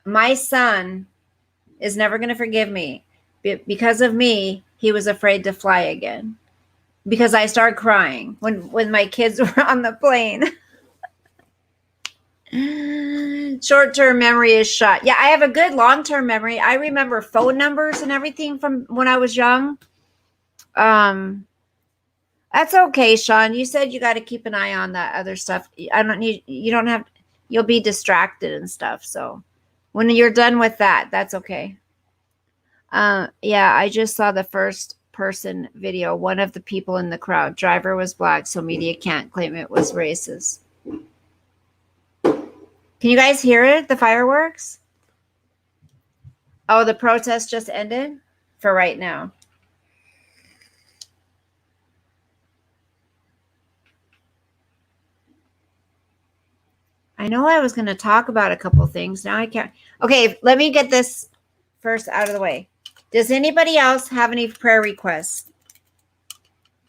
my son is never going to forgive me. Because of me, he was afraid to fly again. Because I started crying when my kids were on the plane. Short-term memory is shot. Yeah, I have a good long-term memory. I remember phone numbers and everything from when I was young. That's okay, Sean. You said you got to keep an eye on that other stuff. You'll be distracted and stuff. So when you're done with that, that's okay. Yeah, I just saw the first person video. One of the people in the crowd. Driver was black, so media can't claim it was racist. Can you guys hear it? The fireworks? Oh, the protest just ended for right now. I know I was going to talk about a couple things. Now I can't. Okay, let me get this first out of the way. Does anybody else have any prayer requests?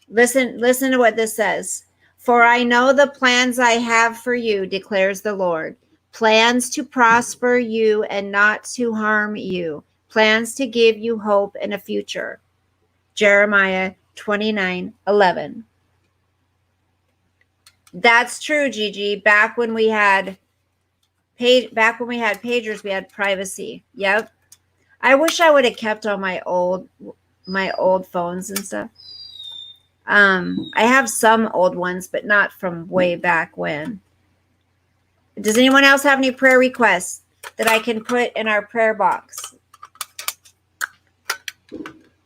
Listen to what this says. For I know the plans I have for you, declares the Lord. Plans to prosper you and not to harm you. Plans to give you hope and a future. Jeremiah 29:11. That's true, Gigi. Back when we had pagers, we had privacy. Yep. I wish I would have kept all my old phones and stuff. I have some old ones, but not from way back when. Does anyone else have any prayer requests that I can put in our prayer box?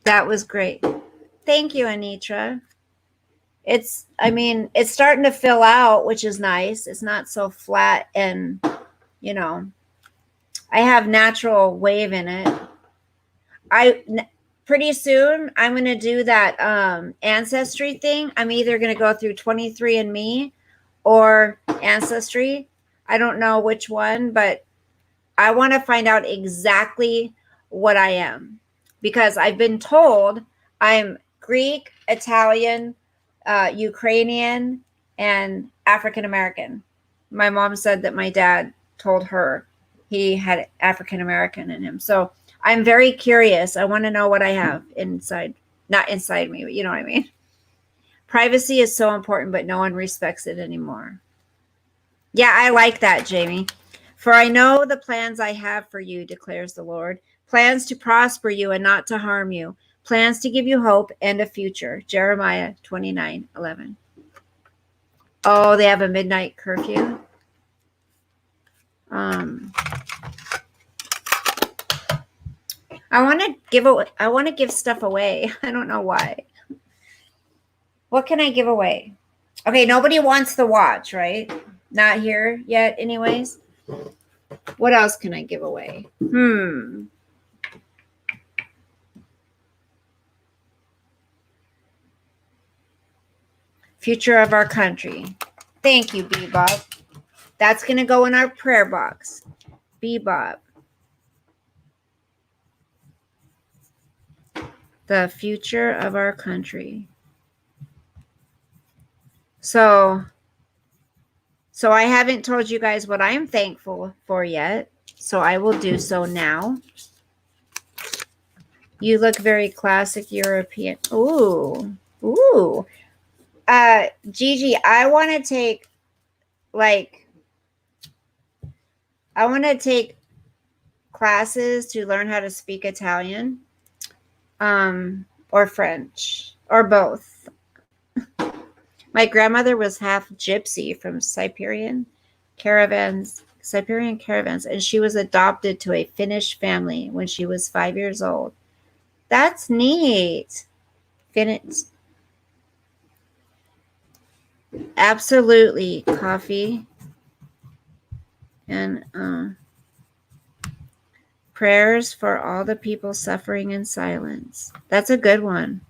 That was great. Thank you, Anitra. It's starting to fill out, which is nice. It's not so flat and, I have natural wave in it. Pretty soon I'm going to do that Ancestry thing. I'm either going to go through 23andMe or Ancestry. I don't know which one, but I want to find out exactly what I am, because I've been told I'm Greek, Italian, Ukrainian, and African American. My mom said that my dad told her he had African American in him. So I'm very curious. I want to know what I have inside, not inside me, but you know what I mean? Privacy is so important, but no one respects it anymore. Yeah, I like that, Jamie. For I know the plans I have for you, declares the Lord. Plans to prosper you and not to harm you. Plans to give you hope and a future. Jeremiah 29:11. Oh, they have a midnight curfew. I want to give stuff away. I don't know why. What can I give away? Okay, nobody wants the watch, right? Not here yet, anyways. What else can I give away? Future of our country. Thank you, Bebop. That's going to go in our prayer box. Bebop. The future of our country. So, So I haven't told you guys what I'm thankful for yet. So I will do so now. You look very classic European. Ooh. Ooh. Gigi, I want to take classes to learn how to speak Italian, or French, or both. My grandmother was half gypsy from Siberian caravans, and she was adopted to a Finnish family when she was 5 years old. That's neat. Finnish. Absolutely. Coffee and prayers for all the people suffering in silence. That's a good one.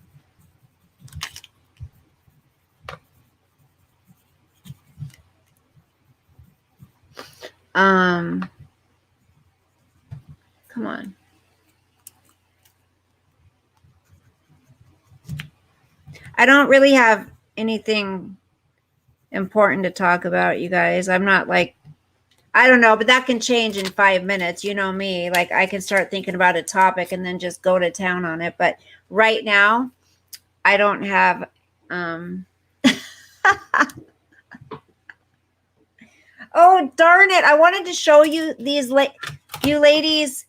Come on. I don't really have anything important to talk about, you guys. I'm not like, I don't know, but that can change in 5 minutes. You know me. Like, I can start thinking about a topic and then just go to town on it. But right now, I don't have oh, darn it. I wanted to show you you ladies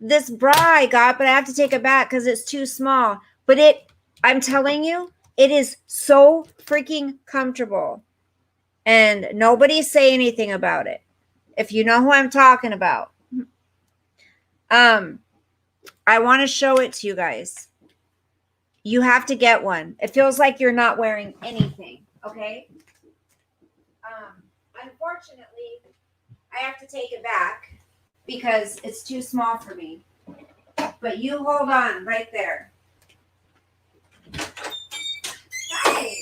this bra I got, but I have to take it back because it's too small. But I'm telling you, it is so freaking comfortable. And nobody say anything about it. If you know who I'm talking about. I want to show it to you guys. You have to get one. It feels like you're not wearing anything. Okay? Unfortunately, I have to take it back because it's too small for me. But you hold on right there. Hi.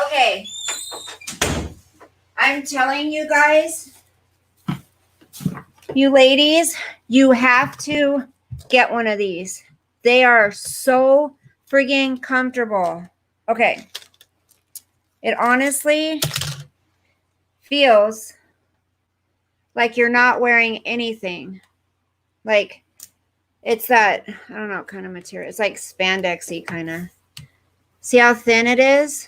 Okay. I'm telling you guys, you ladies, you have to get one of these. They are so friggin' comfortable. Okay. It honestly feels like you're not wearing anything. Like, it's that, I don't know, kind of material. It's like spandexy kind of. See how thin it is?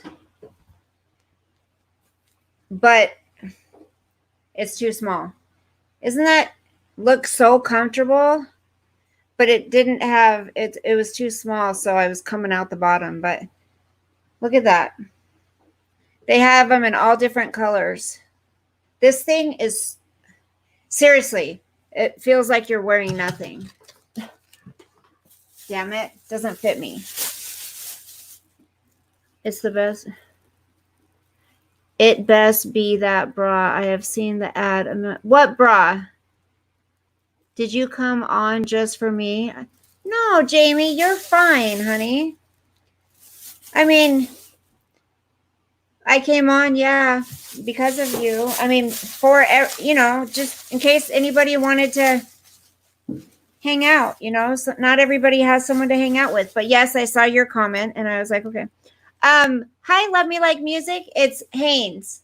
But it's too small. Isn't that look so comfortable? But it didn't have, it was too small, so I was coming out the bottom. But look at that. They have them in all different colors. This thing is, seriously, it feels like you're wearing nothing. Damn it, doesn't fit me. It's the best. It best be that bra. I have seen the ad. What bra? Did you come on just for me? No, Jamie, you're fine, honey. I mean, I came on, yeah, because of you. I mean, for, you know, just in case anybody wanted to hang out, you know, so not everybody has someone to hang out with. But yes, I saw your comment and I was like, okay. Hi, Love Me Like Music. It's Hanes.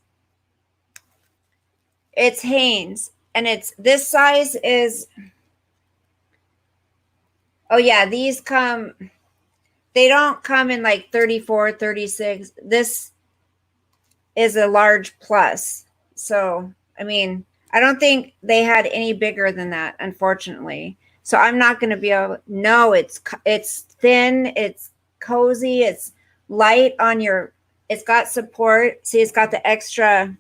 It's Hanes. And it's, this size is, oh yeah, these come, they don't come in like 34, 36. This is a large plus. So, I mean, I don't think they had any bigger than that, unfortunately. So I'm not going to be able. No, it's thin, it's cozy, it's light on your. It's got support. See, it's got the extra.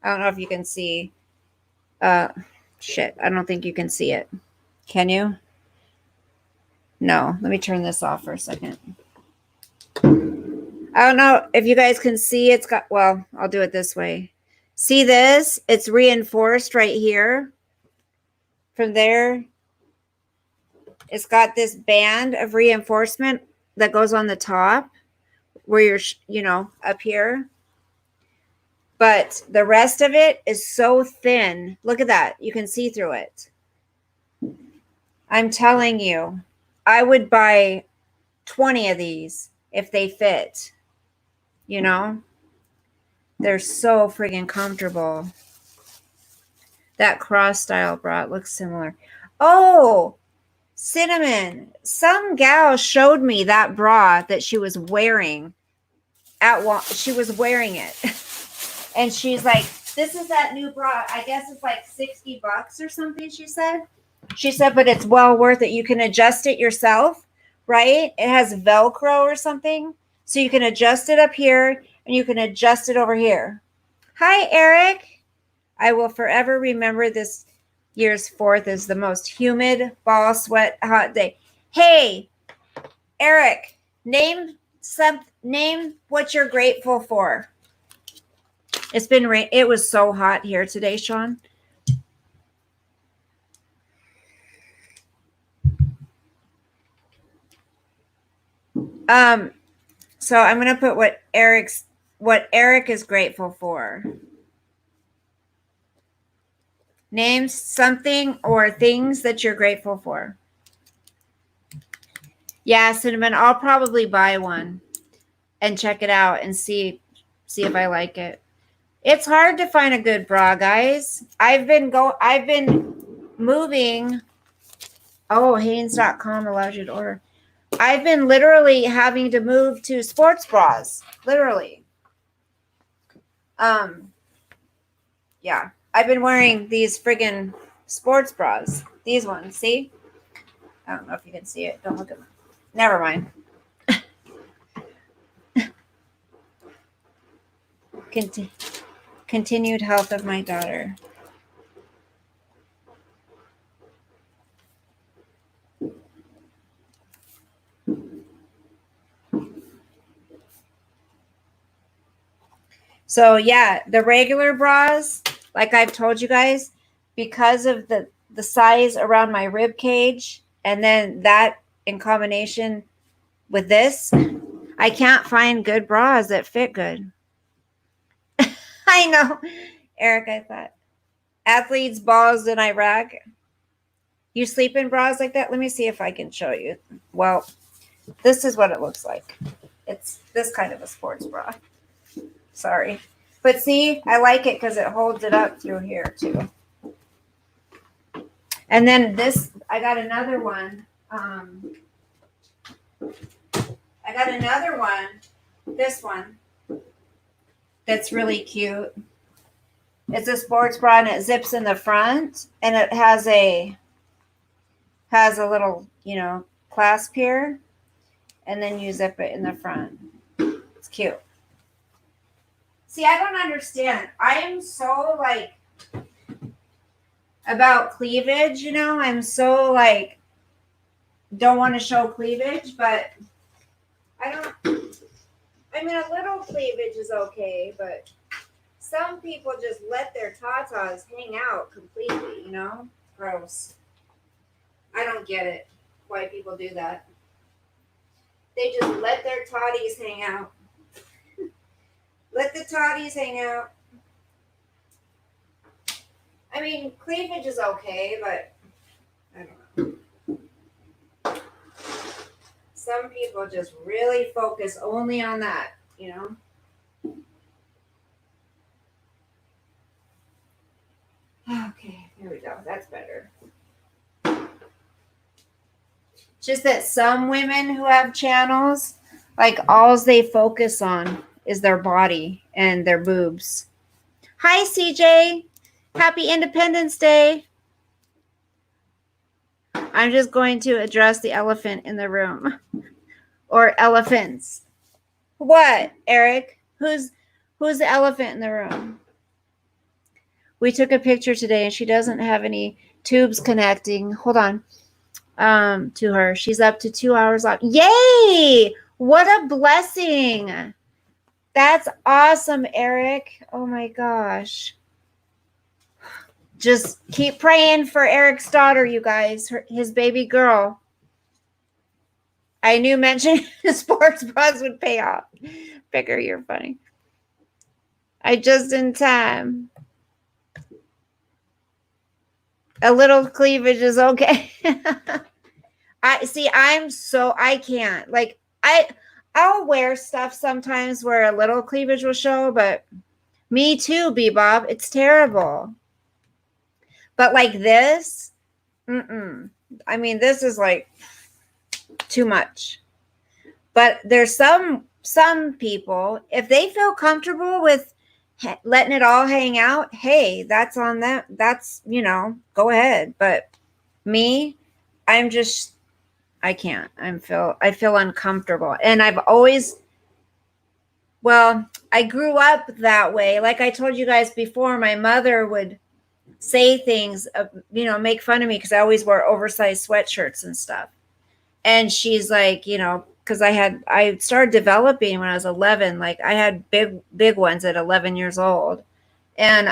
I don't know if you can see. Shit, I don't think you can see it. Can you? No. Let me turn this off for a second. I don't know if you guys can see. It's got. Well, I'll do it this way. See this? It's reinforced right here. From there, it's got this band of reinforcement that goes on the top where you're, up here. But the rest of it is so thin. Look at that. You can see through it. I'm telling you, I would buy 20 of these if they fit. They're so friggin' comfortable. That cross style bra looks similar. Oh, Cinnamon. Some gal showed me that bra that she was wearing she was wearing it. And she's like, this is that new bra. I guess it's like $60 or something, she said. She said, but it's well worth it. You can adjust it yourself, right? It has Velcro or something. So you can adjust it up here and you can adjust it over here. Hi, Eric. I will forever remember this year's 4th as the most humid, ball sweat, hot day. Hey, Eric, name what you're grateful for. It's been rain. It was so hot here today, Sean. So I'm gonna put what Eric is grateful for. Name something or things that you're grateful for. Yeah, Cinnamon, I'll probably buy one and check it out and see if I like it. It's hard to find a good bra, guys. I've been moving. Oh, Hanes.com allows you to order. I've been literally having to move to sports bras. Literally. Yeah. I've been wearing these friggin' sports bras. These ones, see? I don't know if you can see it. Don't look at me. Never mind. Continued health of my daughter. So yeah, the regular bras, like I've told you guys, because of the size around my rib cage, and then that in combination with this, I can't find good bras that fit good. I know, Eric, I thought. Athletes' balls in Iraq. You sleep in bras like that? Let me see if I can show you. Well, this is what it looks like. It's this kind of a sports bra. Sorry. But see, I like it because it holds it up through here too. And then this, I got another one. This one, that's really cute. It's a sports bra and it zips in the front and it has a little, clasp here, and then you zip it in the front. It's cute. See, I don't understand. I am so about cleavage, I'm so don't want to show cleavage, but a little cleavage is okay, but some people just let their tatas hang out completely, Gross. I don't get it. Why people do that. They just let their toddies hang out. Let the toddies hang out. Cleavage is okay, but I don't know. Some people just really focus only on that, Okay, here we go. That's better. Just that some women who have channels, all they focus on is their body and their boobs. Hi, CJ. Happy Independence Day. I'm just going to address the elephant in the room. Or elephants. What, Eric? Who's the elephant in the room? We took a picture today and she doesn't have any tubes connecting. Hold on. To her. She's up to 2 hours off. Yay! What a blessing. That's awesome, Eric. Oh my gosh. Just keep praying for Eric's daughter, you guys. His baby girl. I knew mentioning sports bras would pay off. Figure, you're funny. Just in time. A little cleavage is okay. I can't. Like, I'll wear stuff sometimes where a little cleavage will show, but me too, Bebop. It's terrible. But like this, I mean, this is like too much. But there's some people, if they feel comfortable with letting it all hang out, hey, that's on them. That's, go ahead. But me, I can't. I feel uncomfortable. And I grew up that way. Like I told you guys before, my mother would say things, make fun of me because I always wore oversized sweatshirts and stuff. And she's like, because I started developing when I was 11. Like I had big ones at 11 years old. And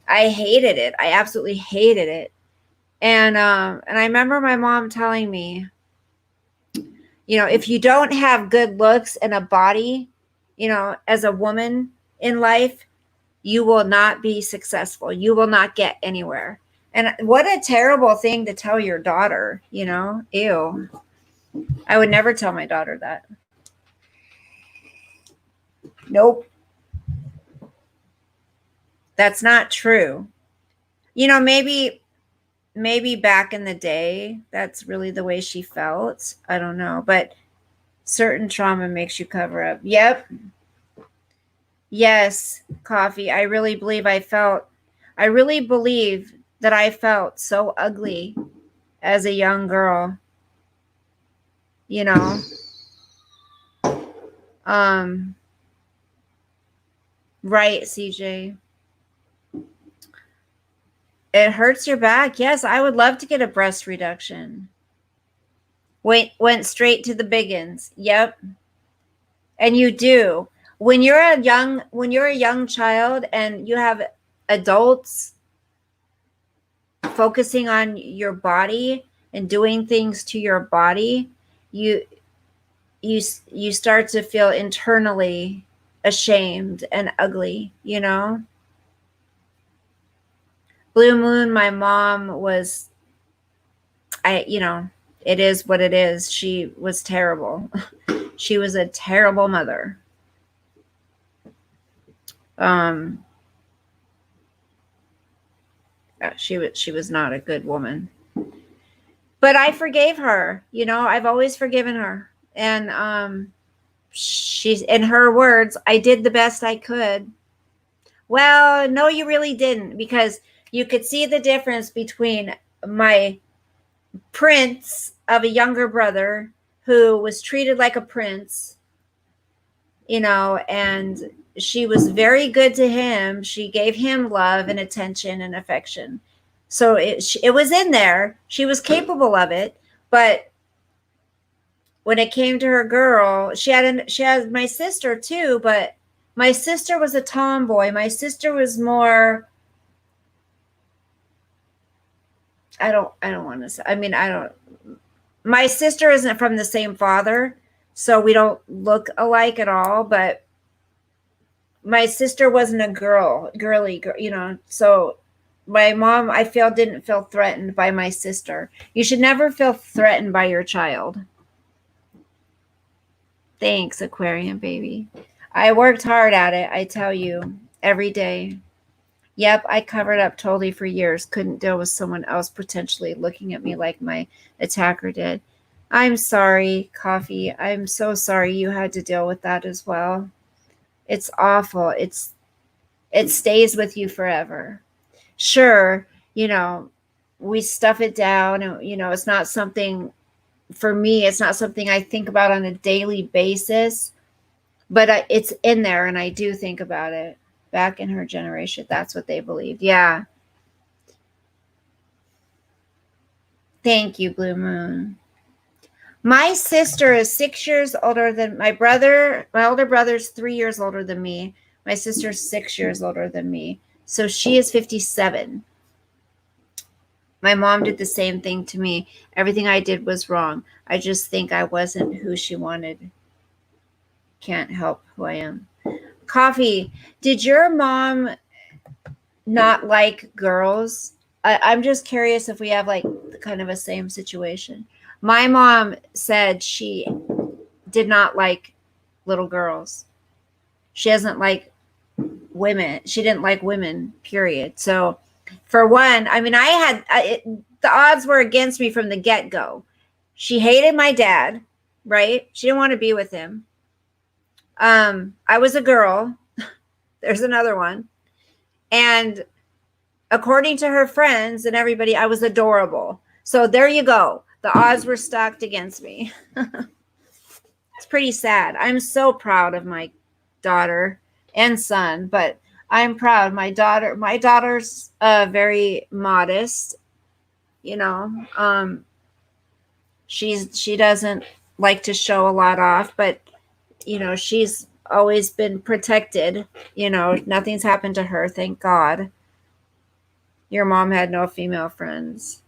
I hated it. I absolutely hated it. And I remember my mom telling me, if you don't have good looks and a body, as a woman in life, you will not be successful. You will not get anywhere. And what a terrible thing to tell your daughter, ew. I would never tell my daughter that. Nope. That's not true. Maybe back in the day, that's really the way she felt. I don't know. But certain trauma makes you cover up. Yep. Yes, Coffee. I really believe that I felt so ugly as a young girl. Right, CJ. It hurts your back. Yes, I would love to get a breast reduction. Went straight to the biggins. Yep. And you do. When you're a young child and you have adults focusing on your body and doing things to your body, you start to feel internally ashamed and ugly, Blue Moon, my mom was, it is what it is. She was terrible. She was a terrible mother. She was not a good woman. But I forgave her. I've always forgiven her. And she's, in her words, I did the best I could. Well, no, you really didn't, because you could see the difference between my prince of a younger brother who was treated like a prince, and she was very good to him. She gave him love and attention and affection. So it was in there. She was capable of it. But when it came to her girl, she had my sister too, but my sister was a tomboy. My sister was more, I don't want to say, my sister isn't from the same father, so we don't look alike at all, but my sister wasn't a girly girl, so my mom, I feel, didn't feel threatened by my sister. You should never feel threatened by your child. Thanks, Aquarium baby. I worked hard at it, I tell you, every day. Yep, I covered up totally for years. Couldn't deal with someone else potentially looking at me like my attacker did. I'm sorry, Coffee. I'm so sorry you had to deal with that as well. It's awful. It stays with you forever. sure, we stuff it down, and it's not something, for me, it's not something I think about on a daily basis, but it's in there, and I do think about it. Back in her generation, that's what they believed. Yeah. Thank you, Blue Moon. My sister is 6 years older than my brother. My older brother's 3 years older than me. My sister's 6 years older than me. So she is 57. My mom did the same thing to me. Everything I did was wrong. I just think I wasn't who she wanted. Can't help who I am. Coffee, did your mom not like girls? I'm just curious if we have like kind of a same situation. My mom said she did not like little girls. She doesn't like women. She didn't like women, period. So for one, I mean, the odds were against me from the get-go. She hated my dad, right? She didn't want to be with him. I was a girl. There's another one. And according to her friends and everybody, I was adorable. So there you go. The odds were stacked against me. It's pretty sad. I'm so proud of my daughter and son, but I'm proud. My daughter's very modest. She doesn't like to show a lot off, but she's always been protected. Nothing's happened to her, thank God. Your mom had no female friends.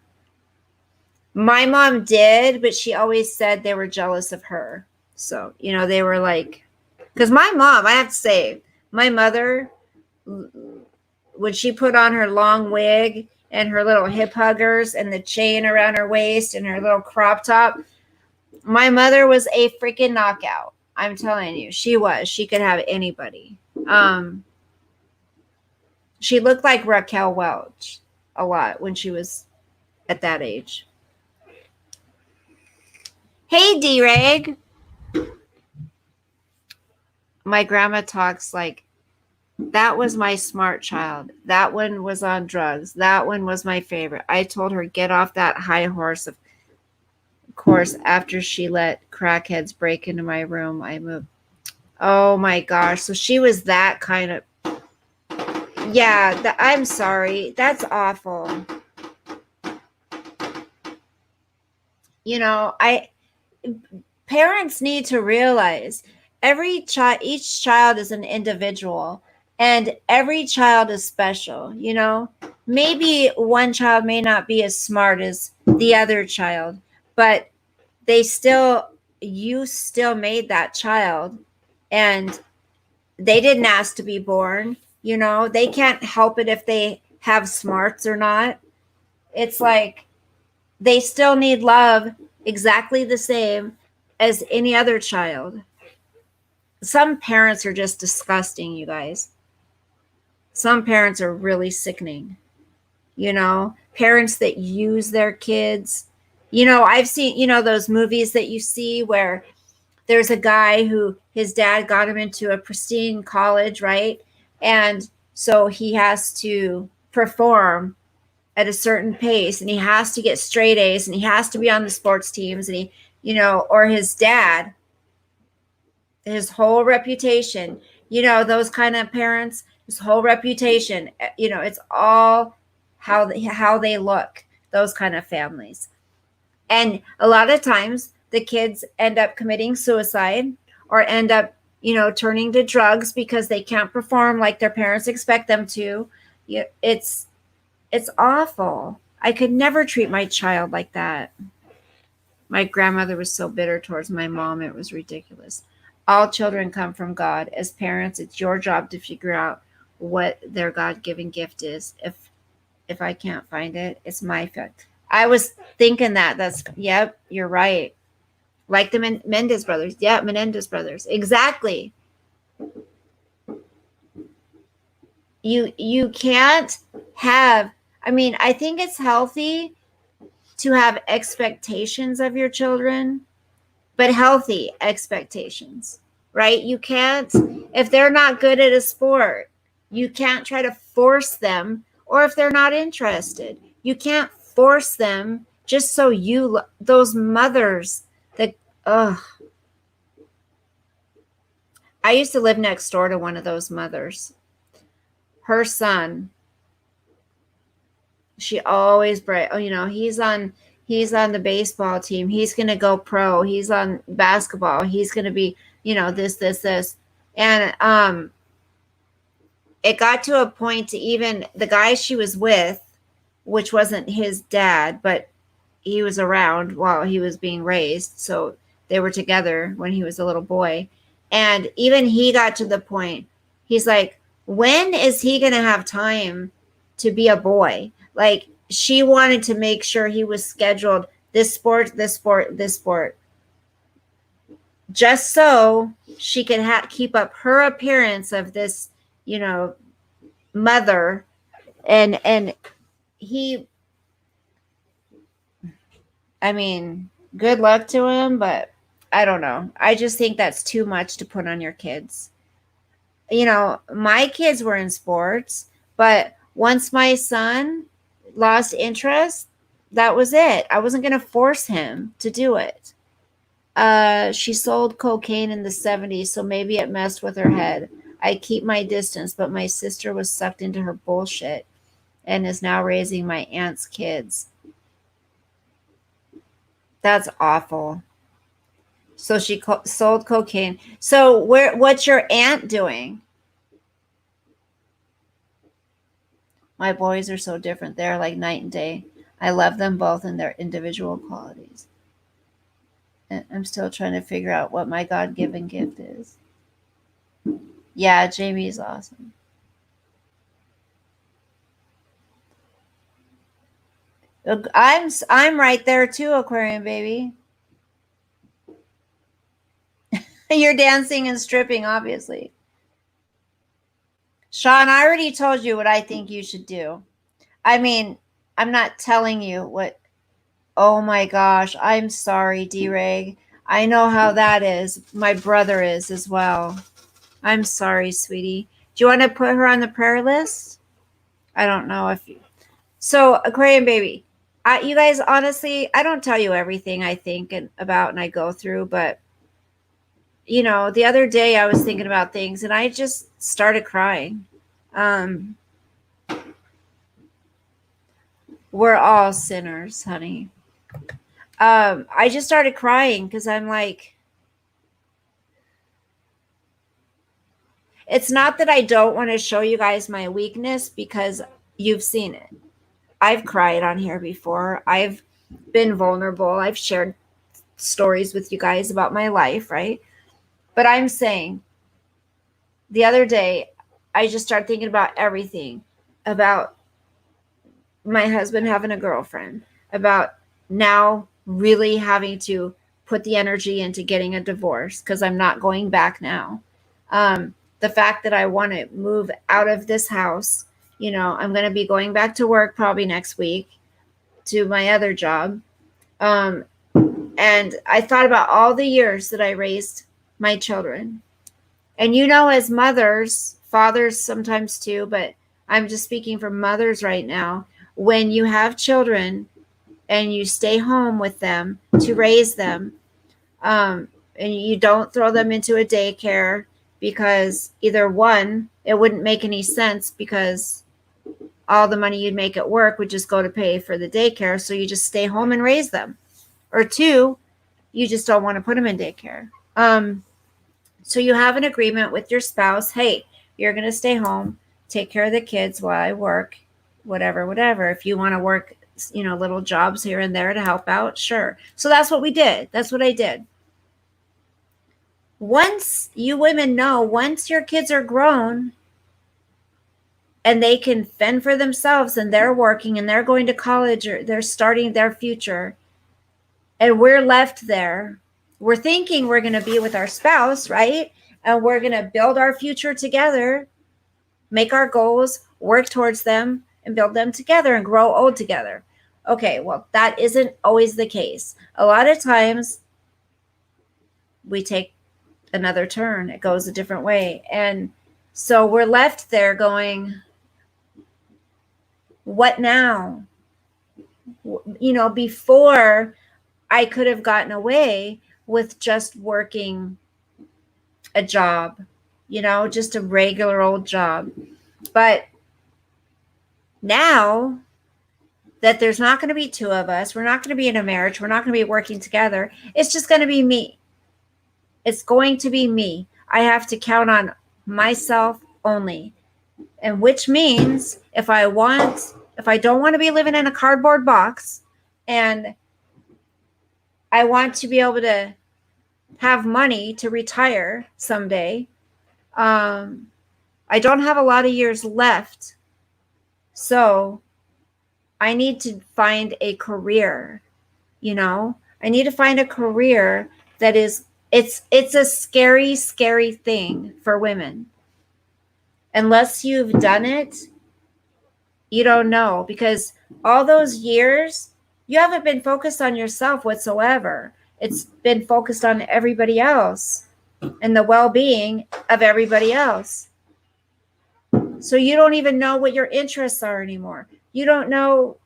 My mom did, but she always said they were jealous of her. So, they were like, because my mom, I have to say, my mother, when she put on her long wig and her little hip huggers and the chain around her waist and her little crop top, my mother was a freaking knockout. I'm telling you, she was. She could have anybody. She looked like Raquel Welch a lot when she was at that age. Hey, D-Reg. My grandma talks like, that was my smart child. That one was on drugs. That one was my favorite. I told her, get off that high horse. Of course, after she let crackheads break into my room, I moved. Oh my gosh. So she was that kind of, yeah, I'm sorry. That's awful. Parents need to realize each child is an individual, and every child is special. Maybe one child may not be as smart as the other child, but you still made that child, and they didn't ask to be born. They can't help it if they have smarts or not. It's like they still need love exactly the same as any other child. Some parents are just disgusting, you guys. Some parents are really sickening. Parents that use their kids. I've seen, those movies that you see where there's a guy who his dad got him into a pristine college, right? And so he has to perform at a certain pace, and he has to get straight A's, and he has to be on the sports teams, and or his dad, his whole reputation, those kind of parents, his whole reputation, it's all how they look, those kind of families. And a lot of times the kids end up committing suicide or end up, turning to drugs because they can't perform like their parents expect them to. It's awful. I could never treat my child like that. My grandmother was so bitter towards my mom. It was ridiculous. All children come from God. As parents, it's your job to figure out what their God-given gift is. If I can't find it, it's my fault. I was thinking that. Yep, you're right. Like the Menendez brothers. Yeah, Menendez brothers. Exactly. You can't have, I think it's healthy to have expectations of your children, but healthy expectations, right? You can't, if they're not good at a sport, you can't try to force them or if they're not interested. You can't force them just so those mothers that, ugh. I used to live next door to one of those mothers. Her son, she always he's on the baseball team. He's going to go pro. He's on basketball. He's going to be, this. And it got to a point to even the guy she was with, which wasn't his dad, but he was around while he was being raised. So they were together when he was a little boy. And even he got to the point, he's like, when is he going to have time to be a boy? Like, she wanted to make sure he was scheduled this sport, just so she could keep up her appearance of this, mother. And he, I mean, good luck to him, but I don't know. I just think that's too much to put on your kids. My kids were in sports, but once my son lost interest, that was it. I wasn't going to force him to do it. She sold cocaine in the 70s, so maybe it messed with her head. I keep my distance, but my sister was sucked into her bullshit and is now raising my aunt's kids. That's awful. So she sold cocaine. So what's your aunt doing? My boys are so different. They're like night and day. I love them both in their individual qualities. And I'm still trying to figure out what my God-given gift is. Yeah, Jamie's awesome. I'm right there too, Aquarium baby. You're dancing and stripping, obviously. Sean, I already told you what I think you should do. I mean, I'm not telling you what. Oh my gosh, I'm sorry, D-Reg. I know how that is. My brother is as well. I'm sorry, sweetie. Do you want to put her on the prayer list? I don't know if you. So, Aquarium baby, you guys, honestly, I don't tell you everything I think about and I go through, but the other day I was thinking about things and I just started crying. We're all sinners, honey. I just started crying because I'm like, it's not that I don't want to show you guys my weakness because you've seen it. I've cried on here before. I've been vulnerable. I've shared stories with you guys about my life, right? But I'm saying the other day, I just started thinking about everything, about my husband having a girlfriend, about now really having to put the energy into getting a divorce because I'm not going back now. The fact that I want to move out of this house, I'm going to be going back to work probably next week to my other job. And I thought about all the years that I raised my children. And as mothers, fathers sometimes too, but I'm just speaking for mothers right now. When you have children and you stay home with them to raise them, and you don't throw them into a daycare because either one, it wouldn't make any sense because all the money you'd make at work would just go to pay for the daycare. So you just stay home and raise them. Or two, you just don't want to put them in daycare. So you have an agreement with your spouse. Hey, you're going to stay home, take care of the kids while I work, whatever. If you want to work, little jobs here and there to help out, sure. So that's what we did. That's what I did. Once you women know, once your kids are grown and they can fend for themselves and they're working and they're going to college or they're starting their future and we're left there, we're thinking we're going to be with our spouse, right? And we're going to build our future together, make our goals, work towards them, and build them together and grow old together. Okay, well, that isn't always the case. A lot of times we take another turn. It goes a different way. And so we're left there going, What now? Before I could have gotten away with just working a job, just a regular old job. But now that there's not going to be two of us, we're not going to be in a marriage, we're not going to be working together. It's just going to be me. It's going to be me. I have to count on myself only. And which means if I don't want to be living in a cardboard box, and I want to be able to have money to retire someday, I don't have a lot of years left. So I need to find a career, I need to find a career that is, it's a scary, scary thing for women. Unless you've done it, you don't know, because all those years, you haven't been focused on yourself whatsoever. It's been focused on everybody else and the well-being of everybody else. So you don't even know what your interests are anymore. You don't know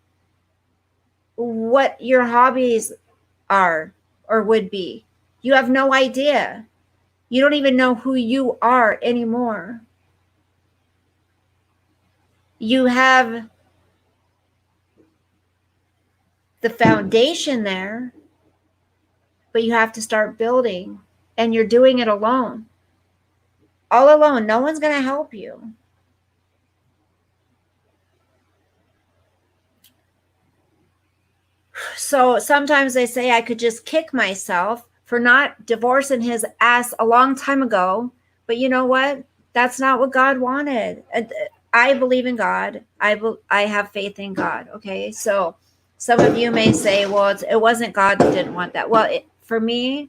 what your hobbies are or would be. You have no idea. You don't even know who you are anymore. You have the foundation there, but you have to start building, and you're doing it alone. All alone. No one's going to help you. So sometimes they say I could just kick myself for not divorcing his ass a long time ago. But you know what? That's not what God wanted. I believe in God. I have faith in God. Okay. So some of you may say, well, it wasn't God that didn't want that. Well, for me,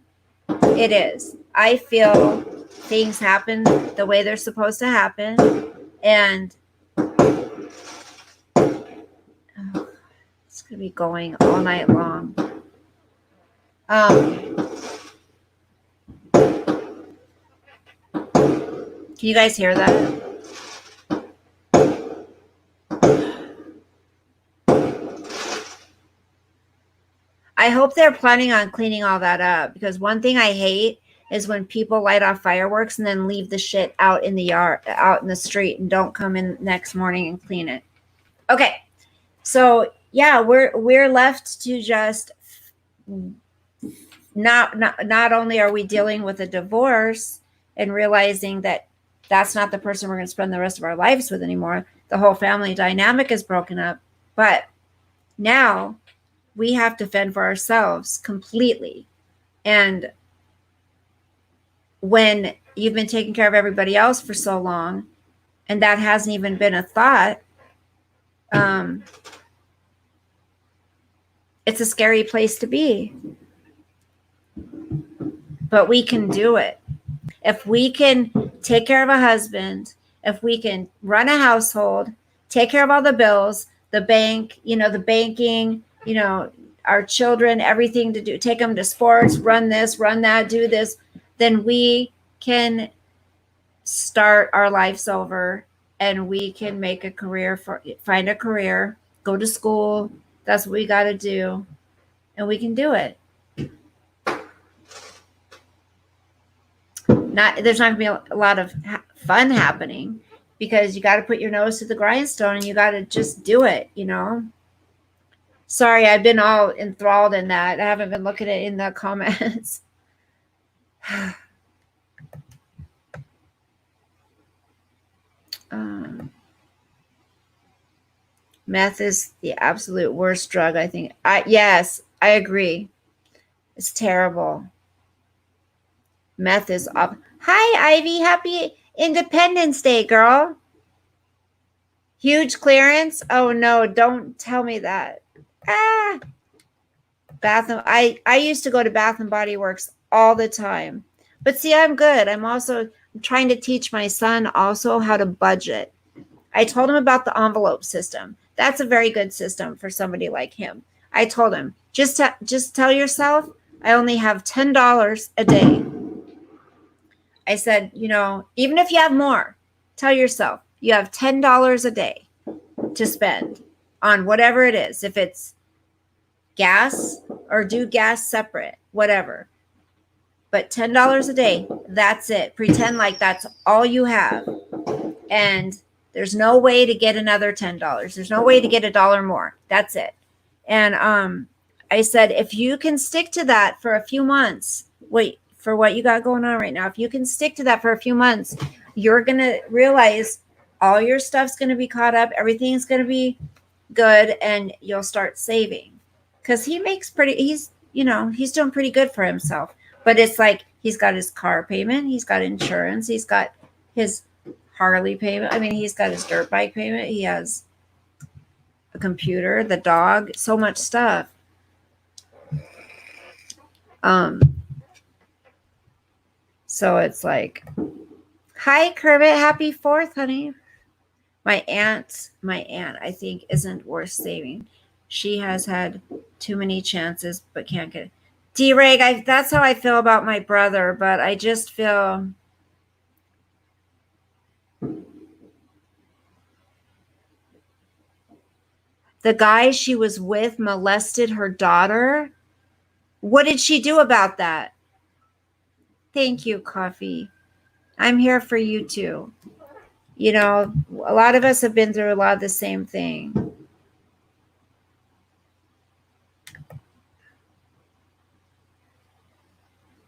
it is. I feel things happen the way they're supposed to happen. And it's going to be going all night long. Can you guys hear that? I hope they're planning on cleaning all that up, because one thing I hate is when people light off fireworks and then leave the shit out in the yard, out in the street, and don't come in next morning and clean it. Okay. So yeah, we're left to just not only are we dealing with a divorce and realizing that that's not the person we're going to spend the rest of our lives with anymore. The whole family dynamic is broken up, but now we have to fend for ourselves completely. And when you've been taking care of everybody else for so long, and that hasn't even been a thought, it's a scary place to be. But we can do it. If we can take care of a husband, if we can run a household, take care of all the bills, the bank, the banking, our children, everything to do, take them to sports, run this, run that, do this, then we can start our lives over, and we can make a career, find a career, go to school. That's what we got to do. And we can do it. There's not going to be a lot of fun happening, because you got to put your nose to the grindstone and you got to just do it, Sorry, I've been all enthralled in that. I haven't been looking at it in the comments. Meth is the absolute worst drug, I think. Yes, I agree. It's terrible. Meth is up. Hi, Ivy. Happy Independence Day, girl. Huge clearance. Oh no, don't tell me that. I used to go to Bath and Body Works all the time. But see, I'm good. I'm trying to teach my son also how to budget. I told him about the envelope system. That's a very good system for somebody like him. I told him, just tell yourself, I only have $10 a day. I said, even if you have more, tell yourself you have $10 a day to spend. on whatever it is. If it's gas, or do gas separate, whatever. But $10 a day, that's it. Pretend like that's all you have. And there's no way to get another $10. There's no way to get $1 more. That's it. And I said, if you can stick to that for a few months, wait, for what you got going on right now, if you can stick to that for a few months, you're going to realize all your stuff's going to be caught up. Everything's going to be good, and you'll start saving. Because he's doing pretty good for himself. But it's like he's got his car payment, he's got insurance, he's got his Harley payment. I mean, he's got his dirt bike payment, he has a computer, the dog, so much stuff. So it's like, hi Kermit, happy 4th, honey. My aunt, I think, isn't worth saving. She has had too many chances, but can't get it. D-Reg, that's how I feel about my brother, but I just feel the guy she was with molested her daughter. What did she do about that? Thank you, Coffee. I'm here for you too. You know, a lot of us have been through a lot of the same thing.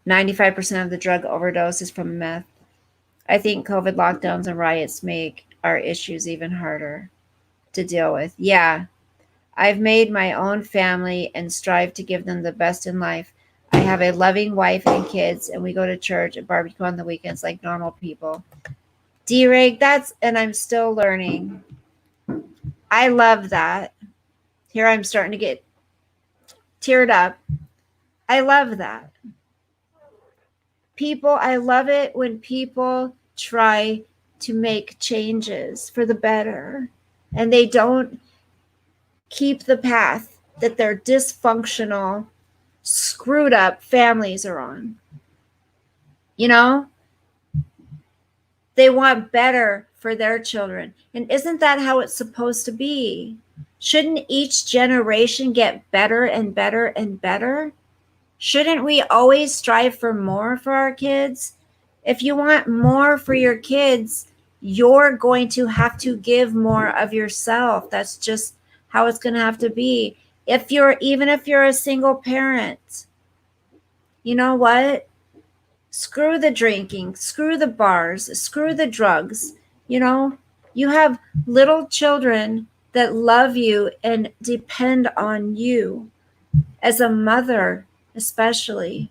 %95 of the drug overdose is from meth. I think COVID lockdowns and riots make our issues even harder to deal with. Yeah, I've made my own family and strive to give them the best in life. I have a loving wife and kids, and we go to church and barbecue on the weekends like normal people. D-Reg, and I'm still learning. I love that. Here I'm starting to get teared up. I love that. I love it when people try to make changes for the better, and they don't keep the path that their dysfunctional, screwed up families are on. You know, they want better for their children. And isn't that how it's supposed to be? Shouldn't each generation get better and better and better? Shouldn't we always strive for more for our kids? If you want more for your kids, you're going to have to give more of yourself. That's just how it's going to have to be. Even if you're a single parent, you know what? Screw the drinking, screw the bars, screw the drugs. You know, you have little children that love you and depend on you as a mother, especially.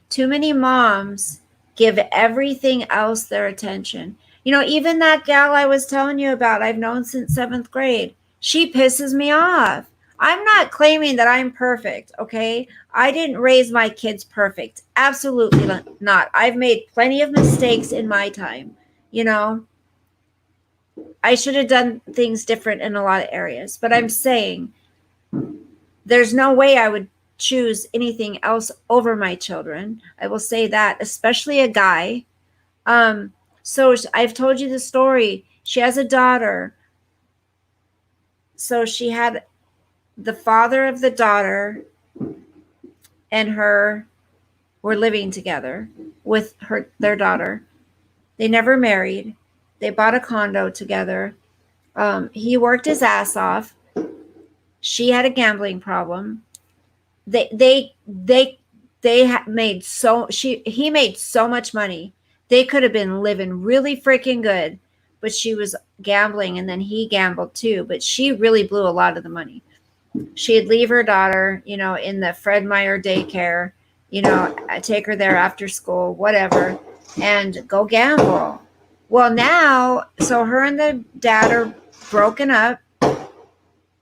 Too many moms give everything else their attention. You know, even that gal I was telling you about, I've known since 7th grade. She pisses me off. I'm not claiming that I'm perfect, okay? I didn't raise my kids perfect. Absolutely not. I've made plenty of mistakes in my time, you know. I should have done things different in a lot of areas. But I'm saying there's no way I would choose anything else over my children. I will say that, especially a guy. So I've told you the story. She has a daughter. So she had the father of the daughter and her were living together with their daughter. They never married. They bought a condo together. He worked his ass off. She had a gambling problem. He made so much money. They could have been living really freaking good, but she was gambling, and then he gambled too, but she really blew a lot of the money. She'd leave her daughter, you know, in the Fred Meyer daycare, you know, take her there after school, whatever, and go gamble. Well, now, so her and the dad are broken up.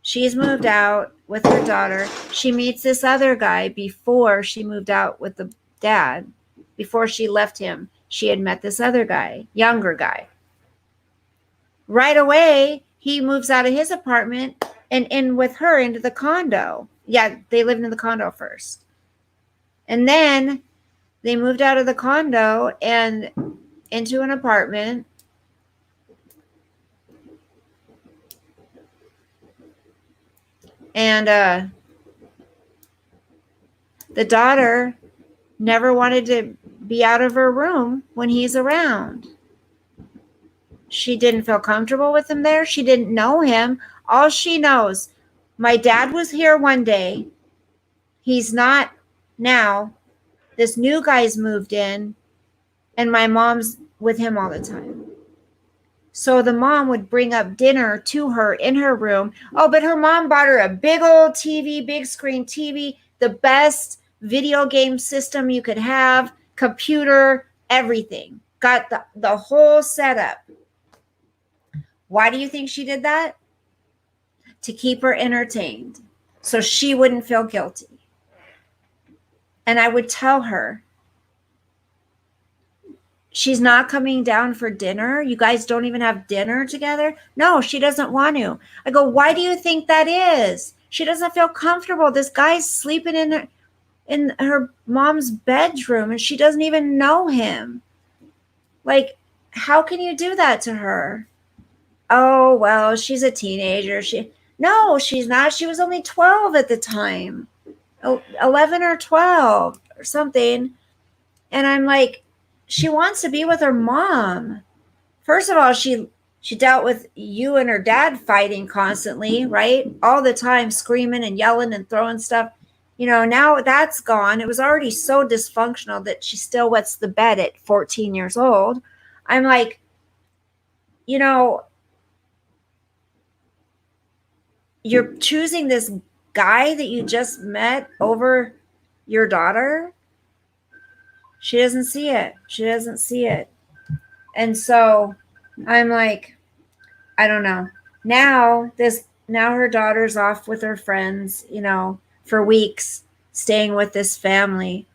She's moved out with her daughter. She meets this other guy before she moved out with the dad. Before she left him, she had met this other guy, younger guy. Right away, he moves out of his apartment and in with her into the condo. Yeah, they lived in the condo first. And then they moved out of the condo and into an apartment. And the daughter never wanted to be out of her room when he's around. She didn't feel comfortable with him there. She didn't know him. All she knows, my dad was here one day. He's not now. This new guy's moved in, and my mom's with him all the time. So the mom would bring up dinner to her in her room. Oh, but her mom bought her a big old TV, big screen TV, the best video game system you could have, computer, everything. Got the whole setup. Why do you think she did that? To keep her entertained, so she wouldn't feel guilty. And I would tell her, she's not coming down for dinner. You guys don't even have dinner together. No, she doesn't want to. I go, why do you think that is? She doesn't feel comfortable. This guy's sleeping in her mom's bedroom and she doesn't even know him. Like, how can you do that to her? Oh, well, she's a teenager. No, she's not. She was only 12 at the time. 11 or 12 or something. And I'm like, she wants to be with her mom. First of all, she dealt with you and her dad fighting constantly, right? All the time, screaming and yelling and throwing stuff. You know, now that's gone. It was already so dysfunctional that she still wets the bed at 14 years old. I'm like, you know, you're choosing this guy that you just met over your daughter. She doesn't see it. She doesn't see it. And so I'm like, I don't know. Now her daughter's off with her friends, you know, for weeks, staying with this family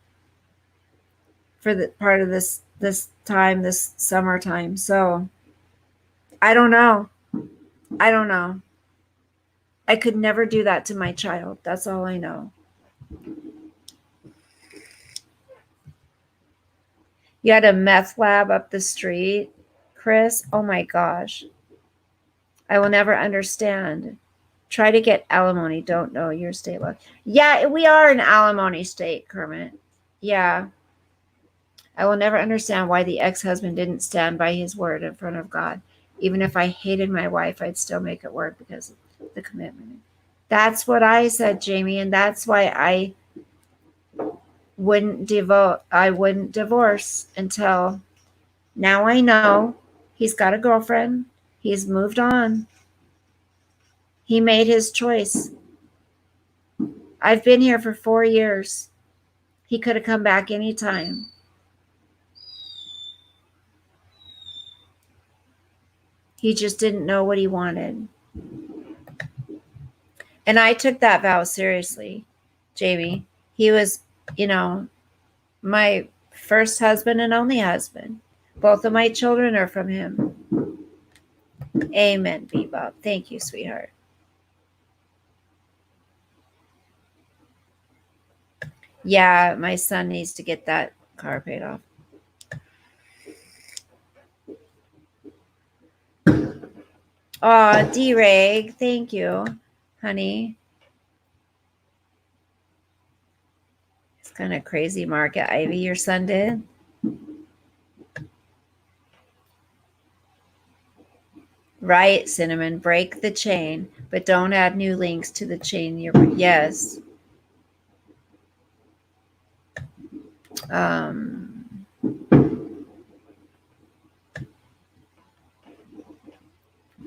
for the part of this time, this summertime. So I don't know. I could never do that to my child. That's all I know. You had a meth lab up the street, Chris? Oh my gosh. I will never understand. Try to get alimony. Don't know your state law. Yeah, we are an alimony state, Kermit. Yeah. I will never understand why the ex-husband didn't stand by his word in front of God. Even if I hated my wife, I'd still make it work because of the commitment. That's what I said, Jamie, and that's why I wouldn't divorce until now. I know he's got a girlfriend. He's moved on. He made his choice. I've been here for 4 years. He could have come back anytime. He just didn't know what he wanted. And I took that vow seriously, Jamie. He was, you know, my first husband and only husband. Both of my children are from him. Amen, Bebop. Thank you, sweetheart. Yeah, my son needs to get that car paid off. Oh, D-Rag, thank you, honey. It's kind of crazy market, Ivy, your son did. Right, Cinnamon, break the chain, but don't add new links to the chain. Yes.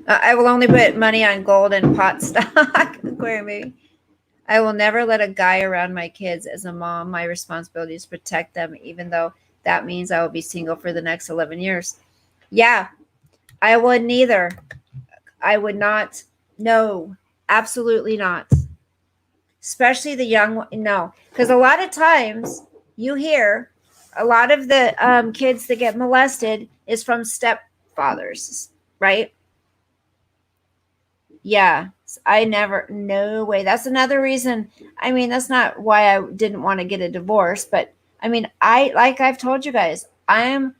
I will only put money on gold and pot stock. Aquarium baby. I will never let a guy around my kids. As a mom, my responsibility is to protect them, even though that means I will be single for the next 11 years. Yeah, I wouldn't either. I would not. No, absolutely not. Especially the young one. No, because a lot of times you hear a lot of the kids that get molested is from stepfathers, right? Yeah, no way. That's another reason. I mean, that's not why I didn't want to get a divorce, but I mean, like I've told you guys, I'm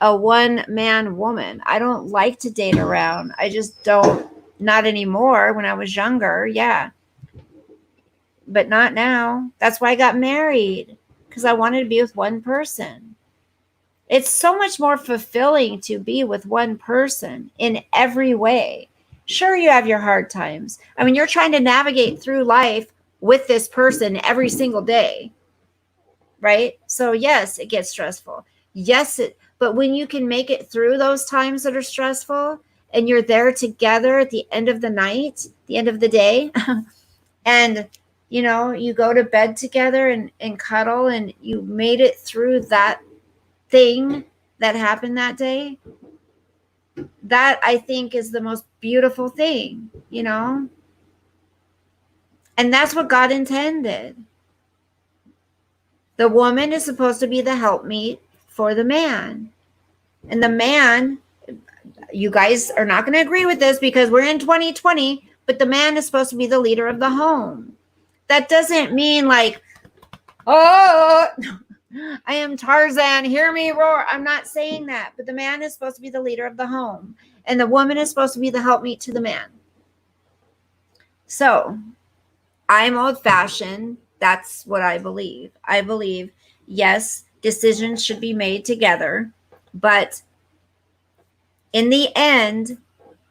a one-man woman. I don't like to date around. I just don't, not anymore. When I was younger, yeah. but not now. That's why I got married, because I wanted to be with one person. It's so much more fulfilling to be with one person in every way. Sure, you have your hard times. I mean, you're trying to navigate through life with this person every single day, right? So yes, it gets stressful. Yes, but when you can make it through those times that are stressful and you're there together at the end of the night, the end of the day, and you go to bed together and cuddle, and you made it through that thing that happened that day, that I think is the most beautiful thing, and that's what God intended. The woman is supposed to be the helpmeet for the man, and the man, you guys are not going to agree with this because we're in 2020, but the man is supposed to be the leader of the home. That doesn't mean like, oh, I am Tarzan, hear me roar. I'm not saying that, but the man is supposed to be the leader of the home, and the woman is supposed to be the helpmeet to the man. So I'm old-fashioned. That's what I believe. I believe, yes, decisions should be made together, but in the end,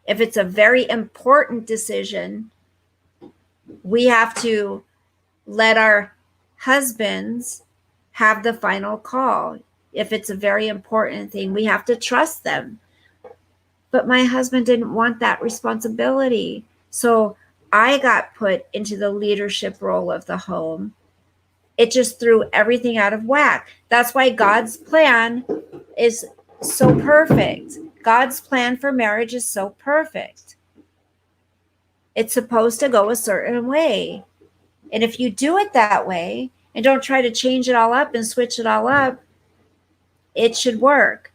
if it's a very important decision, we have to let our husbands have the final call. If it's a very important thing, we have to trust them. But my husband didn't want that responsibility. So I got put into the leadership role of the home. It just threw everything out of whack. That's why God's plan is so perfect. God's plan for marriage is so perfect. It's supposed to go a certain way. And if you do it that way and don't try to change it all up and switch it all up, it should work.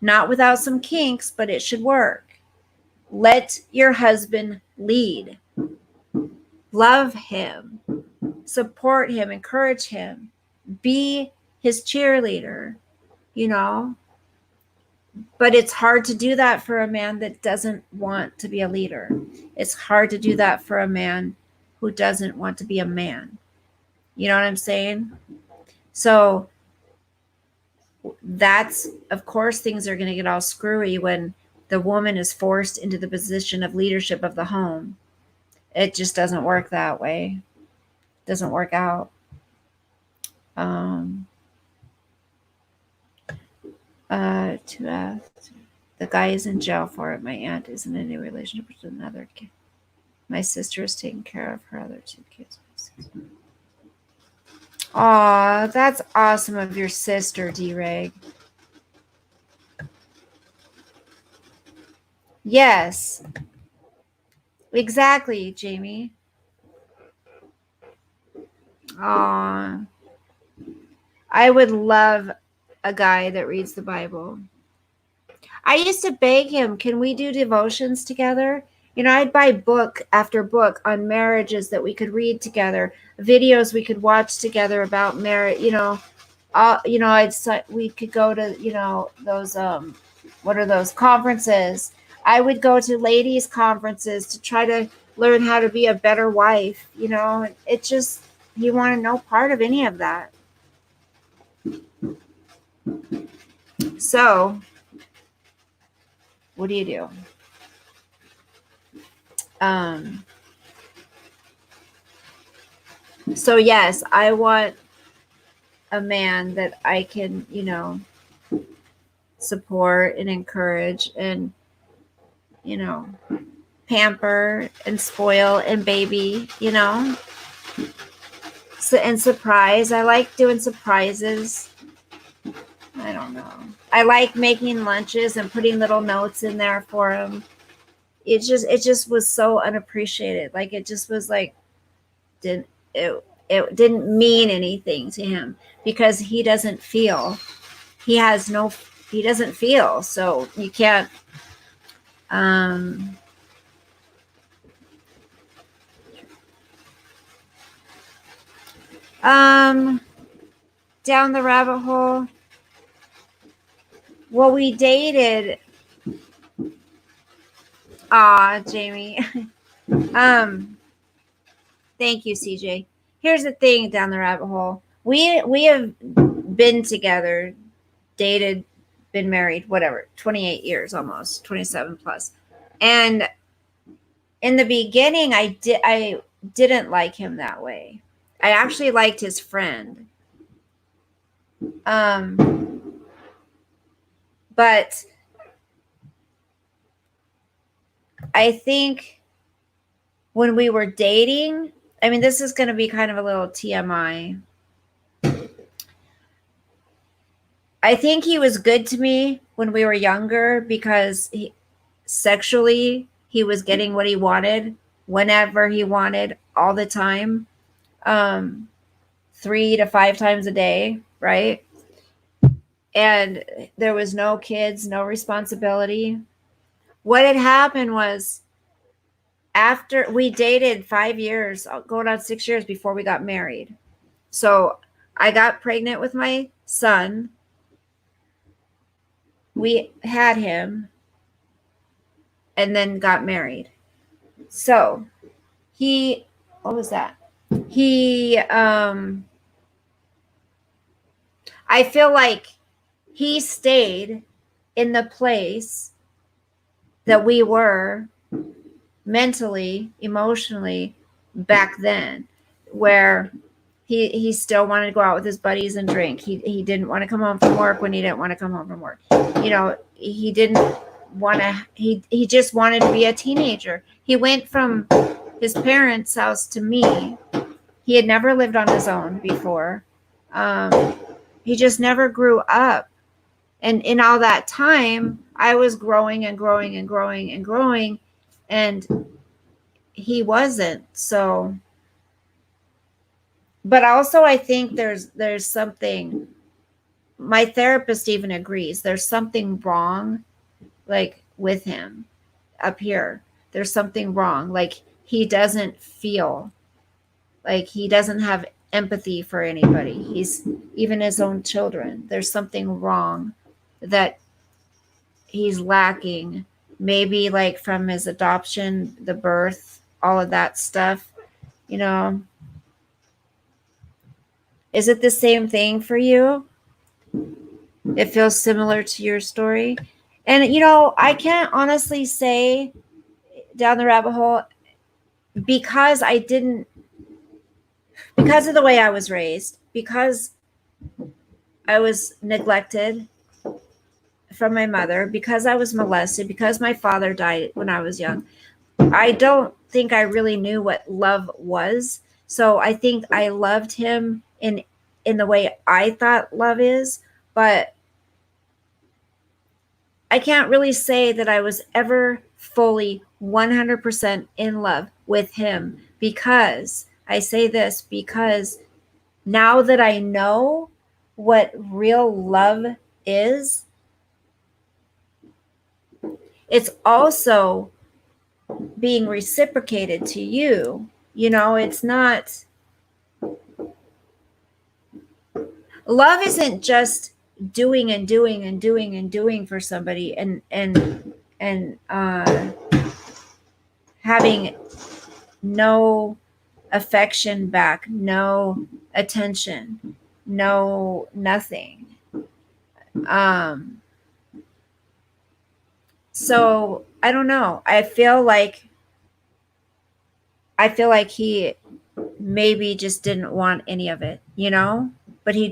Not without some kinks, but it should work. Let your husband lead. Love him. Support him. Encourage him. Be his cheerleader, But it's hard to do that for a man that doesn't want to be a leader. It's hard to do that for a man who doesn't want to be a man. You know what I'm saying? So that's, of course, things are going to get all screwy when the woman is forced into the position of leadership of the home. It just doesn't work that way. It doesn't work out. The guy is in jail for it. My aunt is in a new relationship with another kid. My sister is taking care of her other two kids. Aw, that's awesome of your sister, D-Reg. Yes. Exactly, Jamie. Aw. I would love a guy that reads the Bible. I used to beg him, can we do devotions together? I'd buy book after book on marriages that we could read together, videos we could watch together about marriage, we could go to, those, what are those conferences? I would go to ladies' conferences to try to learn how to be a better wife. It just, you want no part of any of that. So, what do you do? So yes, I want a man that I can, support and encourage and, pamper and spoil and baby, So, and surprise. I like doing surprises. I don't know. I like making lunches and putting little notes in there for him. It just was so unappreciated. Like it just was like, it didn't mean anything to him because he doesn't feel. He doesn't feel. So you can't. Down the rabbit hole. Well, we dated. Jamie. Thank you, CJ. Here's the thing, down the rabbit hole. We have been together, dated, been married, whatever, 28 years almost, 27 plus. And in the beginning, I didn't like him that way. I actually liked his friend. But I think when we were dating, I mean, this is going to be kind of a little TMI. I think he was good to me when we were younger because sexually he was getting what he wanted whenever he wanted, all the time, 3 to 5 times a day, right? And there was no kids, no responsibility. What had happened was, after we dated 5 years, going on 6 years before we got married. So I got pregnant with my son. We had him and then got married. So what was that? I feel like he stayed in the place that we were mentally, emotionally back then, where he still wanted to go out with his buddies and drink. He didn't want to come home from work when he didn't want to come home from work. He didn't want to, he just wanted to be a teenager. He went from his parents' house to me. He had never lived on his own before. He just never grew up. And in all that time, I was growing and growing and growing and growing, and he wasn't. So, but also I think there's something, my therapist even agrees, there's something wrong, like, with him up here. There's something wrong. Like, he doesn't feel, like, he doesn't have empathy for anybody. He's, even his own children. There's something wrong that he's lacking. Maybe like from his adoption, the birth, all of that stuff, Is it the same thing for you? It feels similar to your story. And, I can't honestly say, down the rabbit hole, because of the way I was raised, because I was neglected from my mother, because I was molested, because my father died when I was young. I don't think I really knew what love was. So I think I loved him in the way I thought love is, but I can't really say that I was ever fully 100% in love with him, because I say this because now that I know what real love is, it's also being reciprocated to you. It's not, love isn't just doing and doing and doing and doing for somebody and having no affection back, no attention, no nothing. So I don't know. I feel like he maybe just didn't want any of it, but he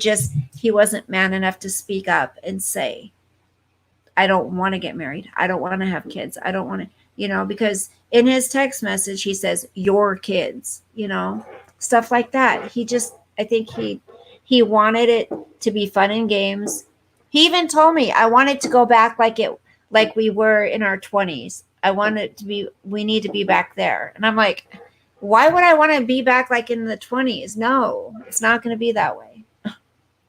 wasn't man enough to speak up and say, I don't want to get married. I don't want to have kids. I don't want to, because in his text message, he says, your kids, stuff like that. I think he wanted it to be fun and games. He even told me, I wanted to go back like we were in our 20s. I want it to be, we need to be back there. And I'm like, why would I want to be back like in the 20s? No, it's not going to be that way.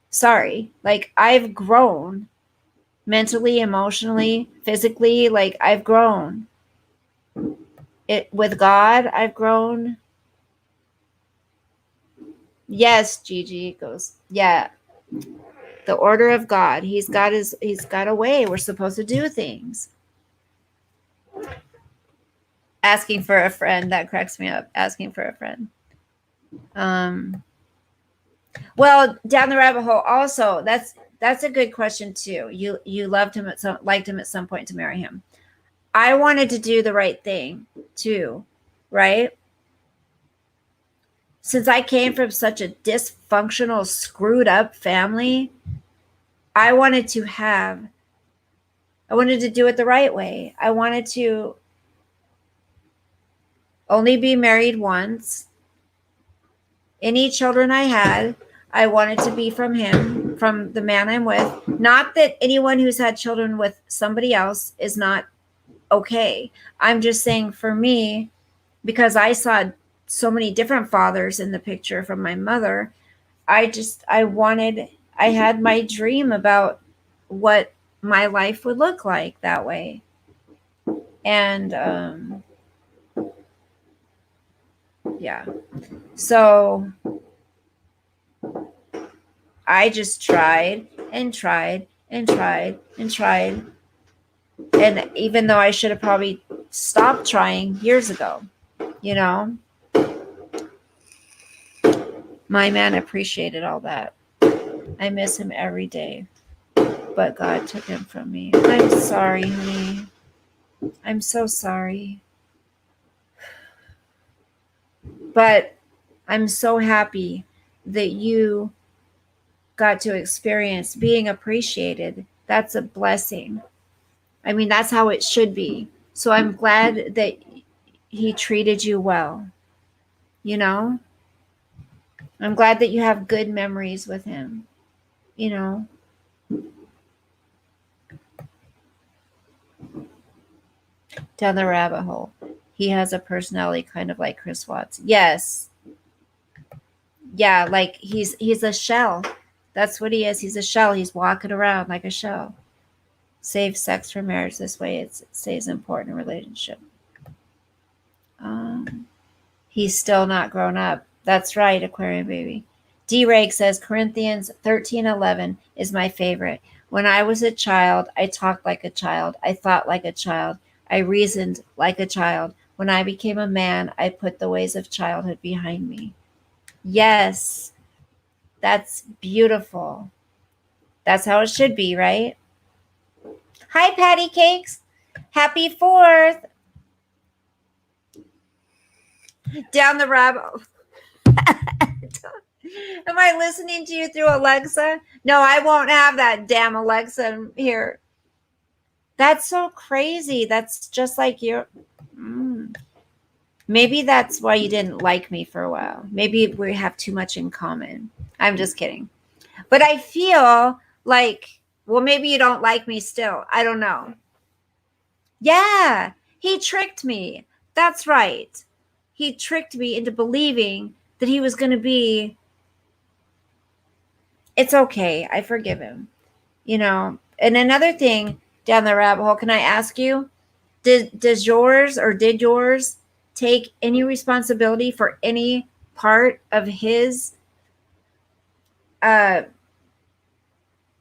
Sorry. Like, I've grown mentally, emotionally, physically. Like, I've grown with God. I've grown. Yes, Gigi goes, yeah. The order of God. He's got a way. We're supposed to do things. Asking for a friend. That cracks me up. Asking for a friend. Well, down the rabbit hole. Also, that's a good question too. You loved him liked him at some point to marry him. I wanted to do the right thing too, right? Since I came from such a dysfunctional, screwed up family, I wanted to do it the right way. I wanted to only be married once. Any children I had, I wanted to be from him, from the man I'm with. Not that anyone who's had children with somebody else is not okay. I'm just saying for me, because I saw so many different fathers in the picture from my mother, I had my dream about what my life would look like that way. And yeah. So I just tried and tried and tried and tried. And even though I should have probably stopped trying years ago, you know, my man appreciated all that. I miss him every day, but God took him from me. I'm sorry, honey. I'm so sorry. But I'm so happy that you got to experience being appreciated. That's a blessing. I mean, that's how it should be. So I'm glad that he treated you well. You know, I'm glad that you have good memories with him. You know, down the rabbit hole. He has a personality kind of like Chris Watts. Yes. Yeah, like he's a shell. That's what he is. He's a shell. He's walking around like a shell. Save sex for marriage. This way it stays important in relationship. He's still not grown up. That's right, Aquarium baby. D-Rake says Corinthians 13:11 is my favorite. When I was a child, I talked like a child. I thought like a child. I reasoned like a child. When I became a man, I put the ways of childhood behind me. Yes, that's beautiful. That's how it should be, right? Hi, Patty Cakes. Happy 4th. Down the rabbit. Am I listening to you through Alexa? No, I won't have that damn Alexa here. That's so crazy. That's just like your. Maybe that's why you didn't like me for a while. Maybe we have too much in common. I'm just kidding. But I feel like, well, maybe you don't like me still. I don't know. Yeah, he tricked me. That's right. He tricked me into believing that he was going to be. It's okay. I forgive him. You know, and another thing down the rabbit hole, can I ask you, did yours take any responsibility for any part of his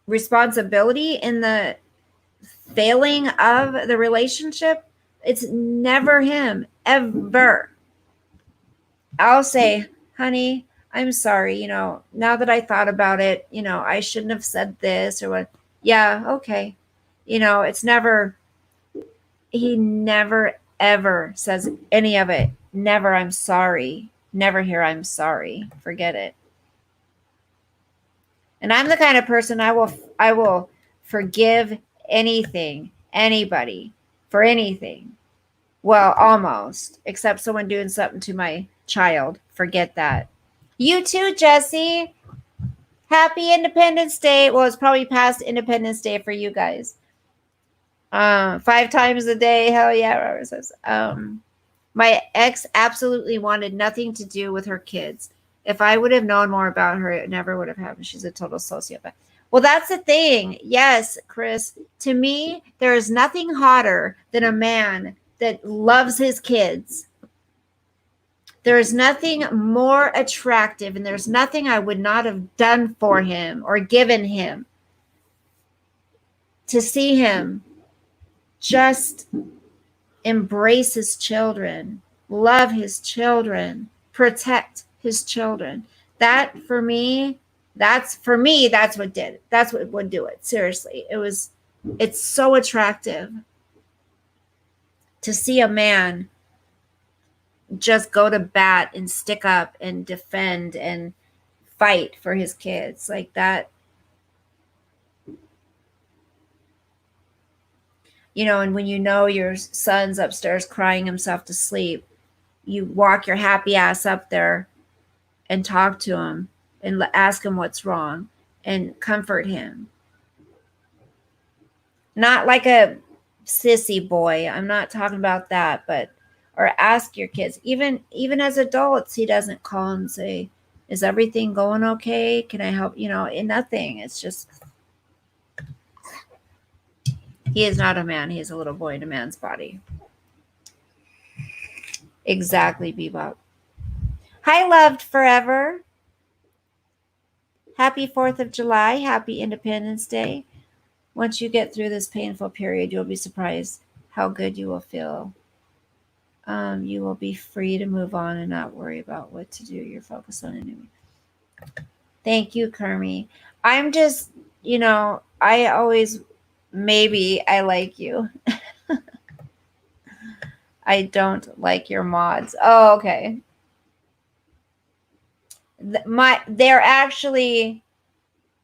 responsibility in the failing of the relationship? It's never him, ever. I'll say, honey, I'm sorry, now that I thought about it, I shouldn't have said this or what. Yeah, okay. It's never, he never ever says any of it. Never, I'm sorry. Never hear I'm sorry. Forget it. And I'm the kind of person I will forgive anything, anybody, for anything. Well, almost, except someone doing something to my child. Forget that. You too, Jesse. Happy Independence Day. Well, it's probably past Independence Day for you guys. 5 times a day. Hell yeah, Robert says. My ex absolutely wanted nothing to do with her kids. If I would have known more about her, it never would have happened. She's a total sociopath. Well, that's the thing. Yes, Chris. To me, there is nothing hotter than a man that loves his kids. There is nothing more attractive, and there's nothing I would not have done for him or given him to see him just embrace his children, love his children, protect his children. That for me, that's what did it. That's what would do it. Seriously. It's so attractive to see a man just go to bat and stick up and defend and fight for his kids like that. You know, and when you know your son's upstairs crying himself to sleep, you walk your happy ass up there and talk to him and ask him what's wrong and comfort him. Not like a sissy boy. I'm not talking about that, but or ask your kids. Even as adults, he doesn't call and say, "Is everything going okay? Can I help?" You know, nothing. It's just he is not a man. He is a little boy in a man's body. Exactly, Bebop. Hi, loved forever. Happy 4th of July. Happy Independence Day. Once you get through this painful period, you'll be surprised how good you will feel. You will be free to move on and not worry about what to do. You're focused on a new. Thank you, Kermie. I'm just, I always, maybe I like you. I don't like your mods. Oh, okay. They're actually,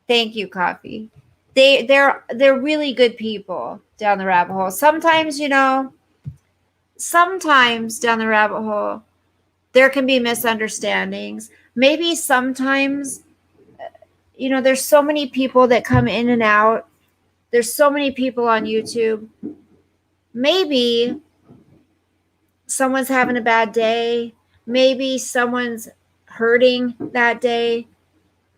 thank you, Coffee. They're really good people down the rabbit hole. Sometimes down the rabbit hole, there can be misunderstandings. Maybe sometimes, there's so many people that come in and out. There's so many people on YouTube. Maybe someone's having a bad day. Maybe someone's hurting that day.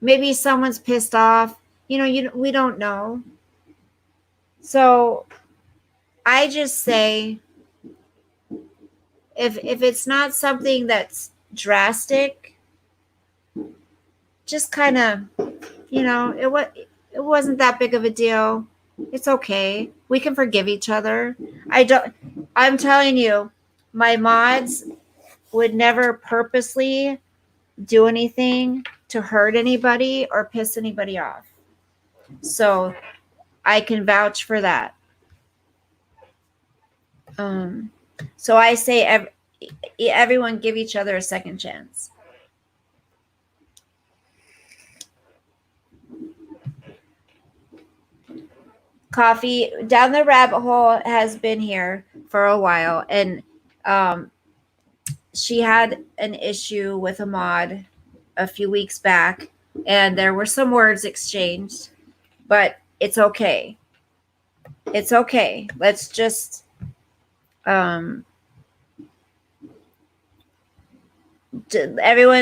Maybe someone's pissed off. We don't know. So I just say, if it's not something that's drastic, just kind of, it wasn't that big of a deal. It's okay. We can forgive each other. I'm telling you, my mods would never purposely do anything to hurt anybody or piss anybody off. So I can vouch for that. So I say everyone give each other a second chance. Coffee down the rabbit hole has been here for a while, and she had an issue with a mod a few weeks back, and there were some words exchanged, but it's okay. It's okay. Let's just everyone,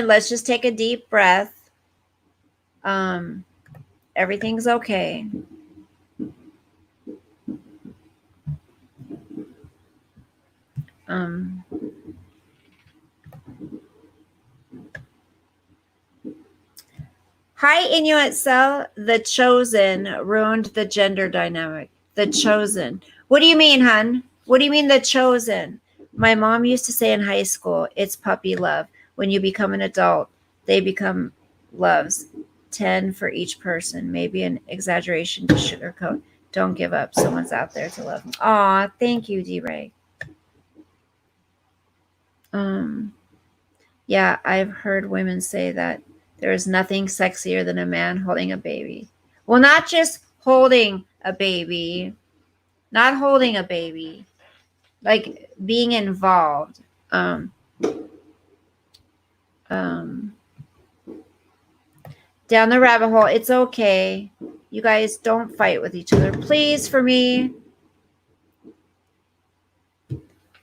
let's just take a deep breath. Everything's okay. Hi, Inuit Cell. The Chosen ruined the gender dynamic. The Chosen. What do you mean, hun? What do you mean, The Chosen? My mom used to say in high school, it's puppy love. When you become an adult, they become loves. 10 for each person. Maybe an exaggeration to sugarcoat. Don't give up. Someone's out there to love. Aw, thank you, D-Ray. Yeah, I've heard women say that there is nothing sexier than a man holding a baby. Well, not just holding a baby, not holding a baby, like being involved. Down the rabbit hole, it's okay. You guys don't fight with each other. Please, for me.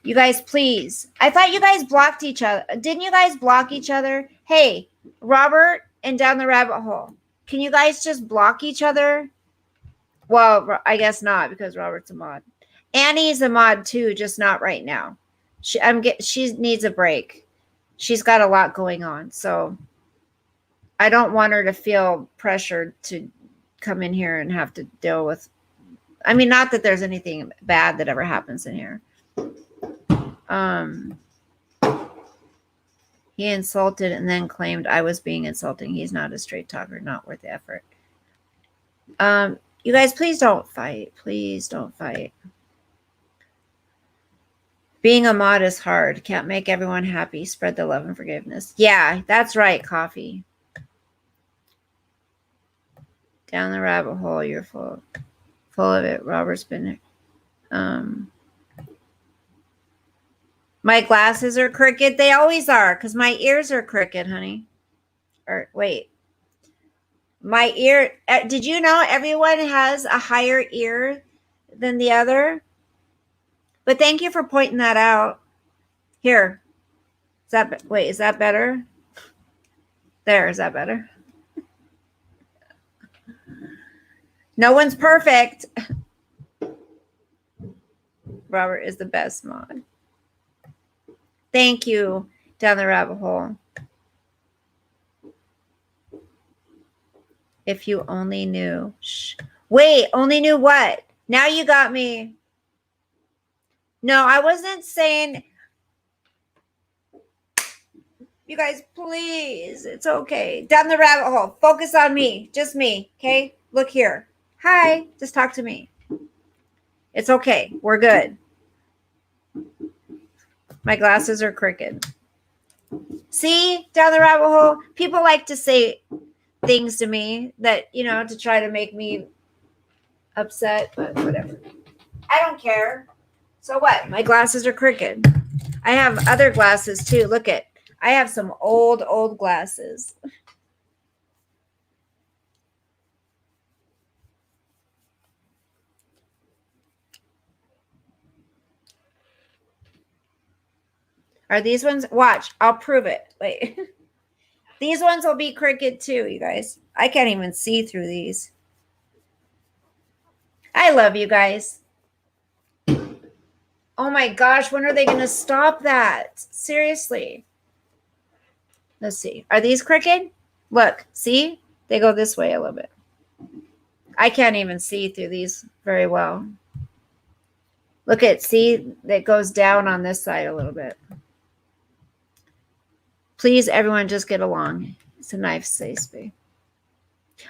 You guys, please. I thought you guys blocked each other. Didn't you guys block each other? Hey, Robert and Down the Rabbit Hole. Can you guys just block each other? Well, I guess not, because Robert's a mod. Annie's a mod too, just not right now. She needs a break. She's got a lot going on, so I don't want her to feel pressured to come in here and have to deal with. I mean, not that there's anything bad that ever happens in here. He insulted and then claimed I was being insulting. He's not a straight talker, not worth the effort. You guys, please don't fight. Please don't fight. Being a mod is hard. Can't make everyone happy. Spread the love and forgiveness. Yeah, that's right, Coffee. Down the rabbit hole, you're full of it. Robert's been my glasses are crooked. They always are, because my ears are crooked, honey. Or wait. My ear, did you know everyone has a higher ear than the other? But thank you for pointing that out. Here. Is that better? There, is that better? No one's perfect. Robert is the best mod. Thank you, down the rabbit hole. If you only knew. Shh. Wait, only knew what? Now you got me. No, I wasn't saying. You guys, please. It's okay. Down the rabbit hole. Focus on me. Just me. Okay? Look here. Hi. Just talk to me. It's okay. We're good. My glasses are crooked. See? Down the rabbit hole. People like to say things to me that, to try to make me upset, but whatever. I don't care. So what? My glasses are crooked. I have other glasses too. Look at. I have some old glasses. Are these ones? Watch. I'll prove it. Wait. These ones will be crooked too, you guys. I can't even see through these. I love you guys. Oh my gosh, when are they going to stop that? Seriously. Let's see. Are these crooked? Look, see? They go this way a little bit. I can't even see through these very well. Look at, see? That goes down on this side a little bit. Please, everyone, just get along. It's a nice safe space.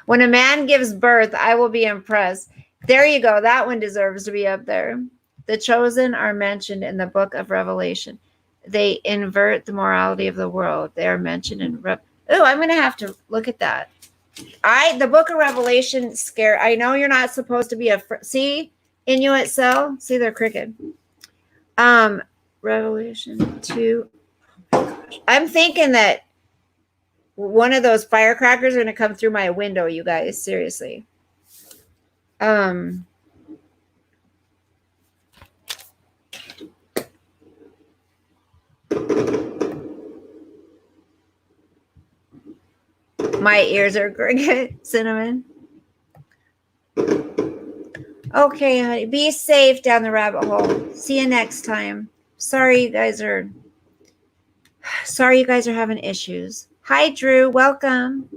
When a man gives birth, I will be impressed. There you go. That one deserves to be up there. The chosen are mentioned in the book of Revelation. They invert the morality of the world. They are mentioned in I'm going to have to look at that. The book of Revelation scare. I know you're not supposed to be see, Inuit cell. See, they're crooked. Revelation 2. Oh my gosh. I'm thinking that one of those firecrackers are going to come through my window, you guys. Seriously. My ears are crooked. Cinnamon. Okay, honey. Be safe down the rabbit hole. See you next time. Sorry you guys are having issues. Hi, Drew. Welcome.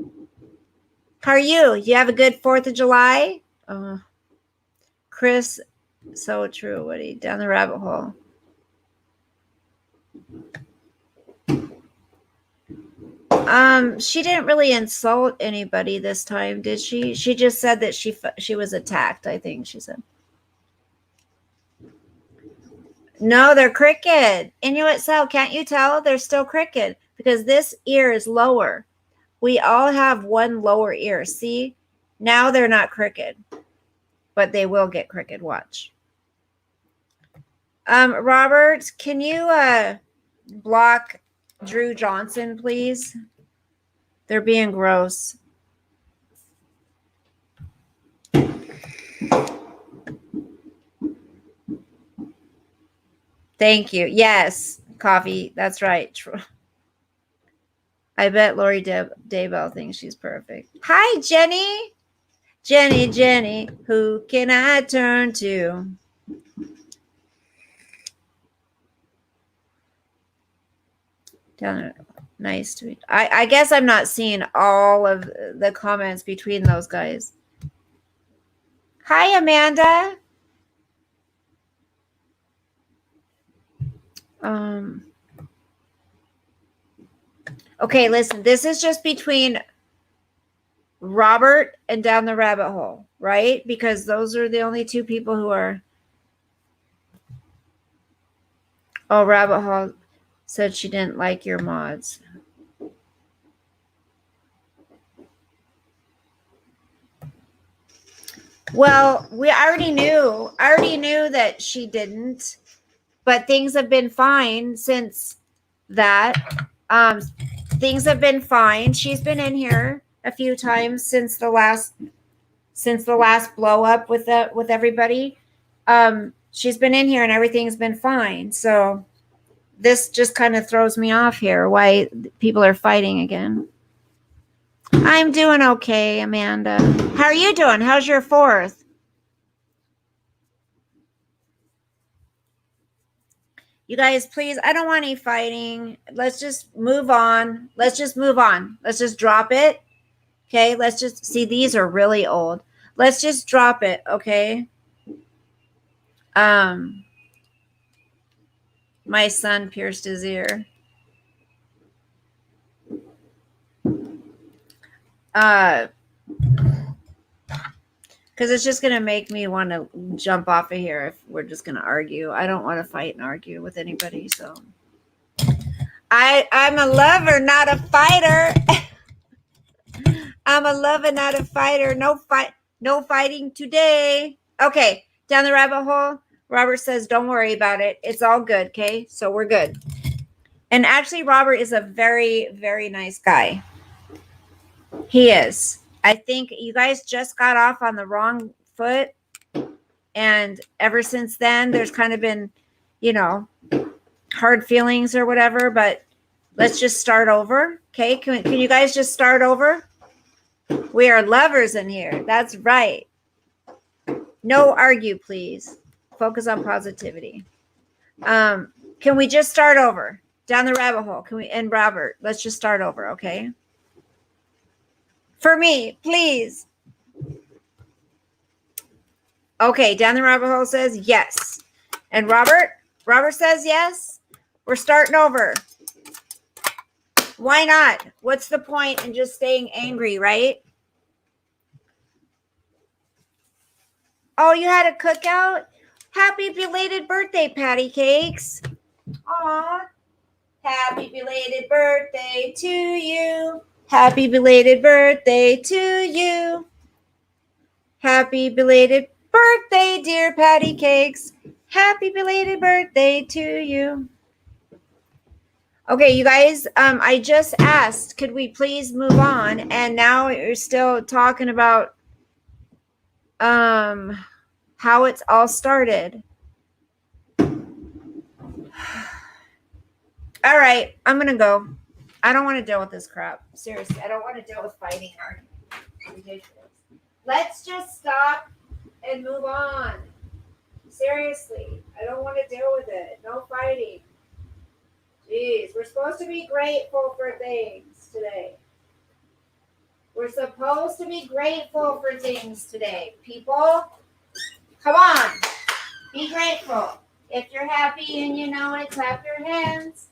How are you? You have a good 4th of July? Chris, so true, Woody. Down the rabbit hole. She didn't really insult anybody this time, did she? She just said that she was attacked, I think she said. No, they're crooked. Inuit cell, can't you tell? They're still crooked because this ear is lower. We all have one lower ear. See? Now they're not crooked, but they will get crooked. Watch. Robert, can you block Drew Johnson, please? They're being gross. Thank you. Yes, Coffee. That's right. I bet Lori Daybell thinks she's perfect. Hi, Jenny. Jenny. Who can I turn to? Nice tweet. I guess I'm not seeing all of the comments between those guys. Hi, Amanda. Okay, listen, this is just between Robert and Down the Rabbit Hole, right? Because those are the only two people who are. Oh, Rabbit Hole said she didn't like your mods. Well, I already knew that she didn't, but things have been fine since that. Um, things have been fine. She's been in here a few times since the last blow up with everybody. She's been in here and everything's been fine. So this just kind of throws me off here. Why people are fighting again? I'm doing okay, Amanda. How are you doing? How's your 4th? You guys, please, I don't want any fighting. Let's just move on. Let's just drop it. Okay, let's just see. These are really old. Let's just drop it. Okay. My son pierced his ear. Because it's just gonna make me want to jump off of here if we're just gonna argue. I don't want to fight and argue with anybody. So I'm a lover, not a fighter. I'm a lover, not a fighter. No fighting today. Okay, down the rabbit hole. Robert says, don't worry about it. It's all good. Okay, so we're good. And actually, Robert is a very, very nice guy. He is. I think you guys just got off on the wrong foot. And ever since then, there's kind of been, hard feelings or whatever. But let's just start over. Okay, can you guys just start over? We are lovers in here. That's right. No argue, please. Focus on positivity. Can we just start over? Down the rabbit hole. Can we? And Robert, let's just start over, okay? For me, please. Okay, down the rabbit hole says yes. And Robert says yes. We're starting over. Why not? What's the point in just staying angry, right? Oh, you had a cookout? Happy belated birthday, Patty Cakes. Aw. Happy belated birthday to you. Happy belated birthday to you. Happy belated birthday, dear Patty Cakes. Happy belated birthday to you. Okay, you guys, I just asked, could we please move on? And now you're still talking about how it's all started. All right, I'm gonna go. I don't want to deal with this crap. Seriously, I don't want to deal with fighting arguments. Ridiculous. Let's just stop and move on. Seriously, I don't want to deal with it. No fighting. Jeez, we're supposed to be grateful for things today. We're supposed to be grateful for things today. People, come on. Be grateful. If you're happy and you know it, clap your hands.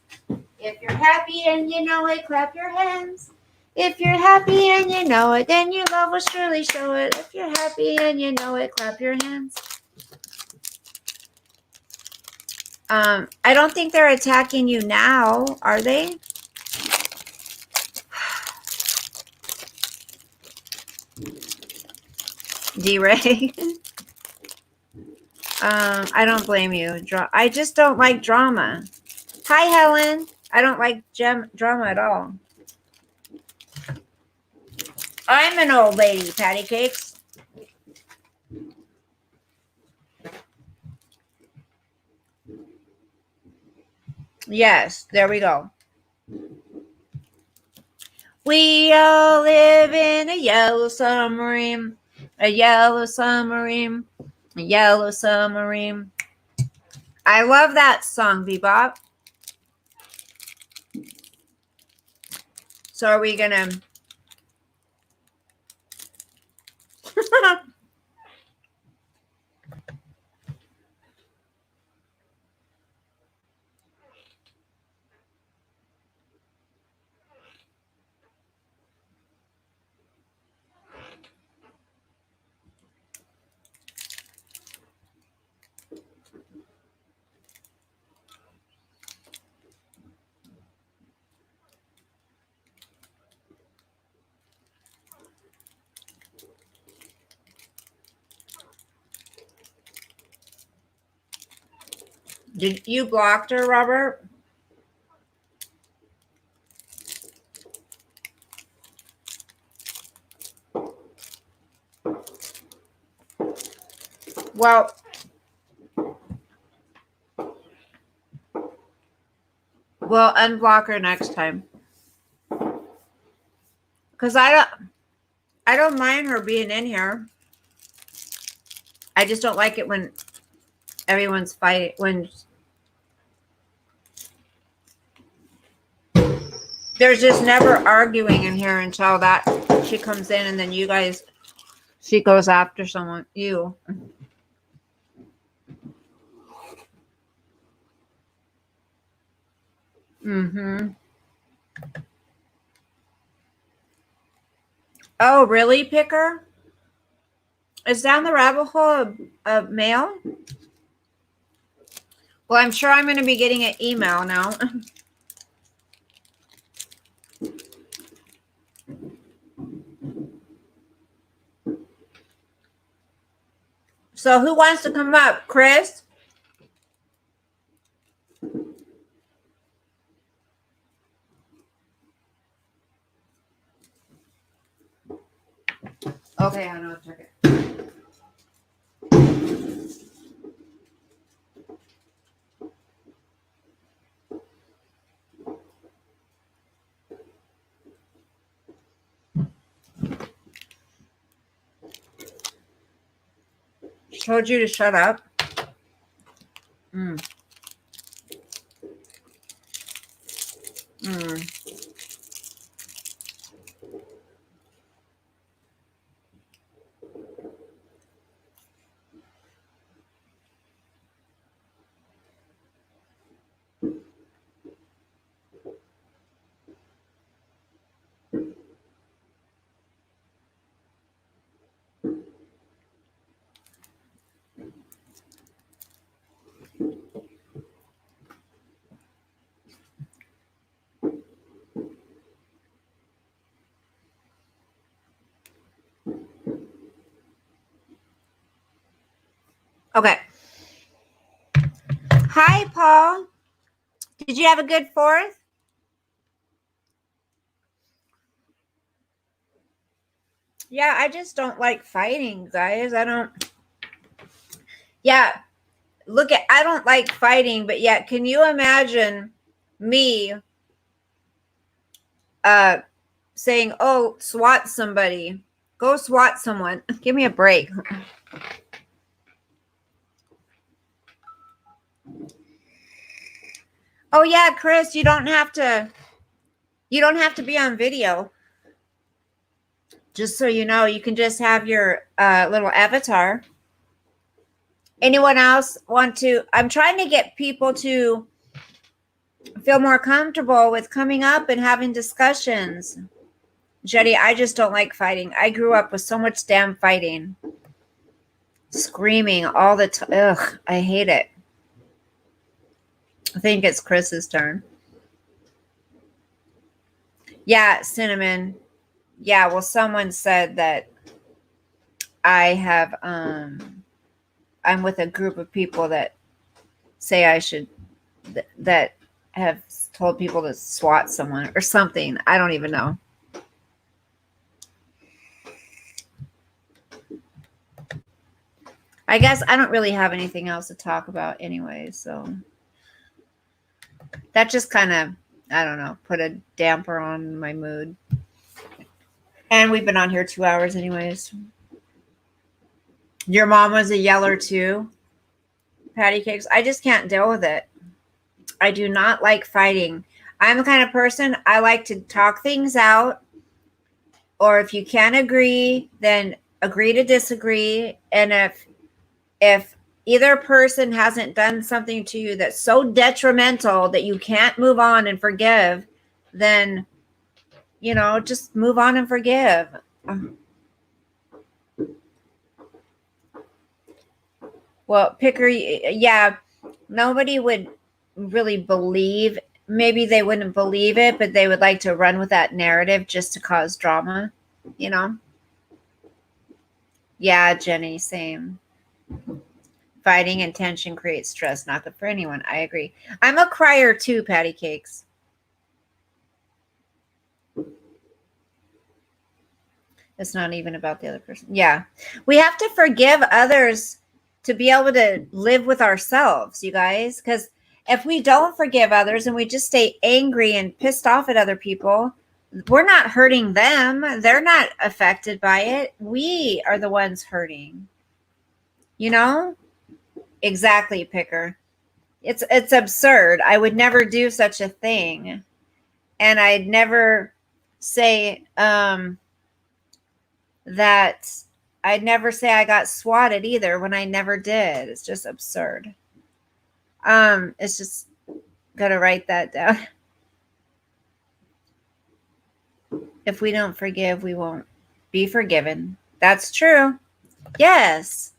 If you're happy and you know it, clap your hands. If you're happy and you know it, then your love will surely show it. If you're happy and you know it, clap your hands. I don't think they're attacking you now, are they? D-Ray. I don't blame you. I just don't like drama. Hi, Helen. I don't like drama at all. I'm an old lady, Patty Cakes. Yes, there we go. We all live in a yellow submarine. A yellow submarine. A yellow submarine. I love that song, Bebop. So are we gonna... Did you blocked her, Robert? Well, we'll unblock her next time. Because I don't mind her being in here. I just don't like it when everyone's fighting. When there's just never arguing in here until that she comes in, and then you guys, she goes after someone. You. Mm-hmm. Oh, really, Picker? Is down the rabbit hole of mail? Well, I'm sure I'm going to be getting an email now. So who wants to come up? Chris? Okay, I know. I'll check it. She told you to shut up. Mm. Mm. Okay. Hi, Paul. Did you have a good 4th? Yeah, I just don't like fighting, guys. I don't. Yeah, I don't like fighting, but yet, can you imagine me saying, oh, swat somebody? Go swat someone. Give me a break. Oh, yeah, Chris, you don't have to be on video. Just so you know, you can just have your little avatar. Anyone else want to? I'm trying to get people to feel more comfortable with coming up and having discussions. Jetty, I just don't like fighting. I grew up with so much damn fighting. Screaming all the time. Ugh, I hate it. I think it's Chris's turn. Yeah, Cinnamon. Yeah, well, someone said that I have, I'm with a group of people that say I should, that have told people to swat someone or something. I don't even know. I guess I don't really have anything else to talk about anyway, so that just kind of, I don't know, put a damper on my mood. And we've been on here 2 hours anyways. Your mom was a yeller too, Patty Cakes. I just can't deal with it. I do not like fighting. I'm the kind of person, I like to talk things out. Or if you can't agree, then agree to disagree. And if either person hasn't done something to you that's so detrimental that you can't move on and forgive, then, just move on and forgive. Well, Picker, yeah, nobody would really believe. Maybe they wouldn't believe it, but they would like to run with that narrative just to cause drama, Yeah, Jenny, same. Fighting and tension creates stress. Not good for anyone. I agree. I'm a crier too, Patty Cakes. It's not even about the other person. Yeah. We have to forgive others to be able to live with ourselves, you guys. Because if we don't forgive others and we just stay angry and pissed off at other people, we're not hurting them. They're not affected by it. We are the ones hurting. You know? Exactly, Picker. It's absurd. I would never do such a thing. And I'd never say that I'd never say I got swatted either when I never did. It's just absurd. It's just gotta write that down. If we don't forgive, we won't be forgiven. That's true. Yes.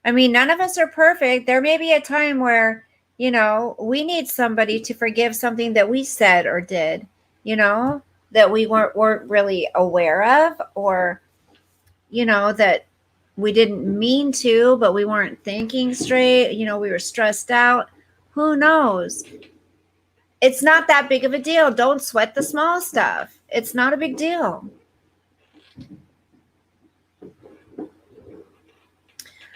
I mean, none of us are perfect. There may be a time where, we need somebody to forgive something that we said or did, that we weren't really aware of, or, that we didn't mean to, but we weren't thinking straight. We were stressed out. Who knows? It's not that big of a deal. Don't sweat the small stuff. It's not a big deal.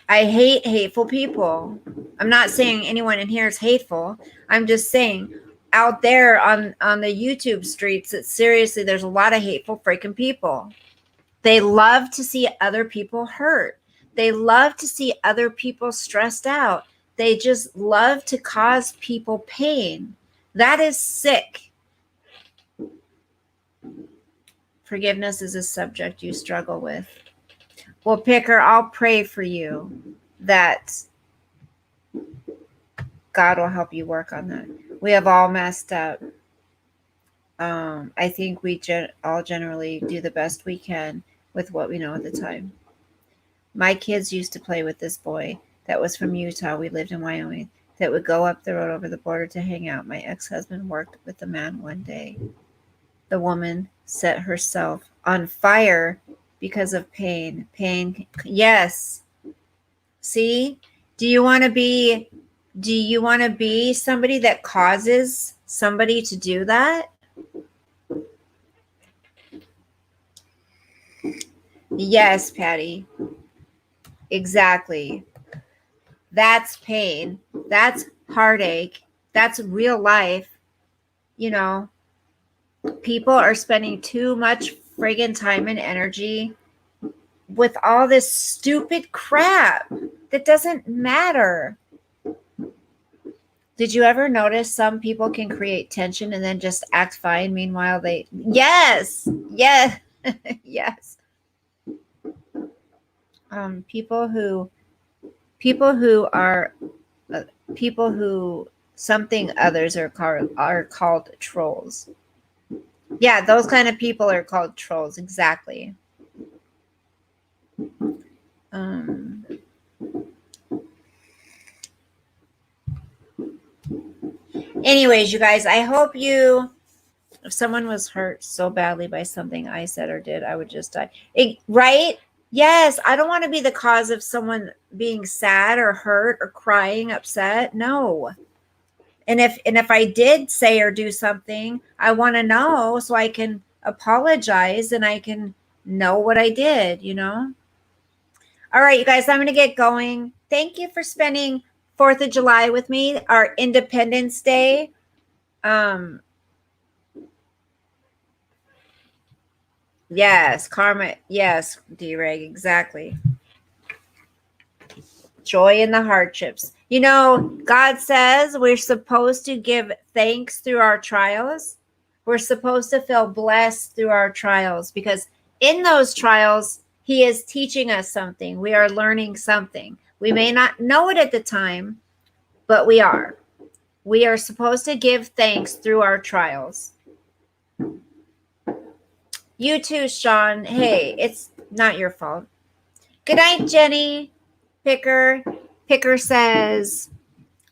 I hate hateful people. I'm not saying anyone in here is hateful. I'm just saying out there on the YouTube streets that seriously, there's a lot of hateful freaking people. They love to see other people hurt. They love to see other people stressed out. They just love to cause people pain. That is sick. Forgiveness is a subject you struggle with. Well, Picker, I'll pray for you that God will help you work on that. We have all messed up. I think we all generally do the best we can with what we know at the time. My kids used to play with this boy that was from Utah. We lived in Wyoming. That would go up the road over the border to hang out. My ex-husband worked with the man one day. The woman set herself on fire because of pain. Pain. Yes. See? Do you want to be somebody that causes somebody to do that? Yes, Patty. Exactly. That's pain. That's heartache. That's real life. People are spending too much friggin' time and energy with all this stupid crap that doesn't matter. Did you ever notice some people can create tension and then just act fine? Meanwhile, yes. Yes. People who something others are called trolls. Yeah, those kind of people are called trolls. Exactly. Anyways, you guys, I hope if someone was hurt so badly by something I said or did, I would just die. Right? Yes, I don't want to be the cause of someone being sad or hurt or crying, upset. No. And if I did say or do something, I want to know so I can apologize and I can know what I did, All right, you guys, I'm going to get going. Thank you for spending 4th of July with me, our Independence Day. Yes, karma. Yes, D-Reg, exactly. Joy in the hardships. God says we're supposed to give thanks through our trials. We're supposed to feel blessed through our trials because in those trials, He is teaching us something. We are learning something. We may not know it at the time, but we are. We are supposed to give thanks through our trials. You too, Sean. Hey, it's not your fault. Good night, Jenny. Picker says,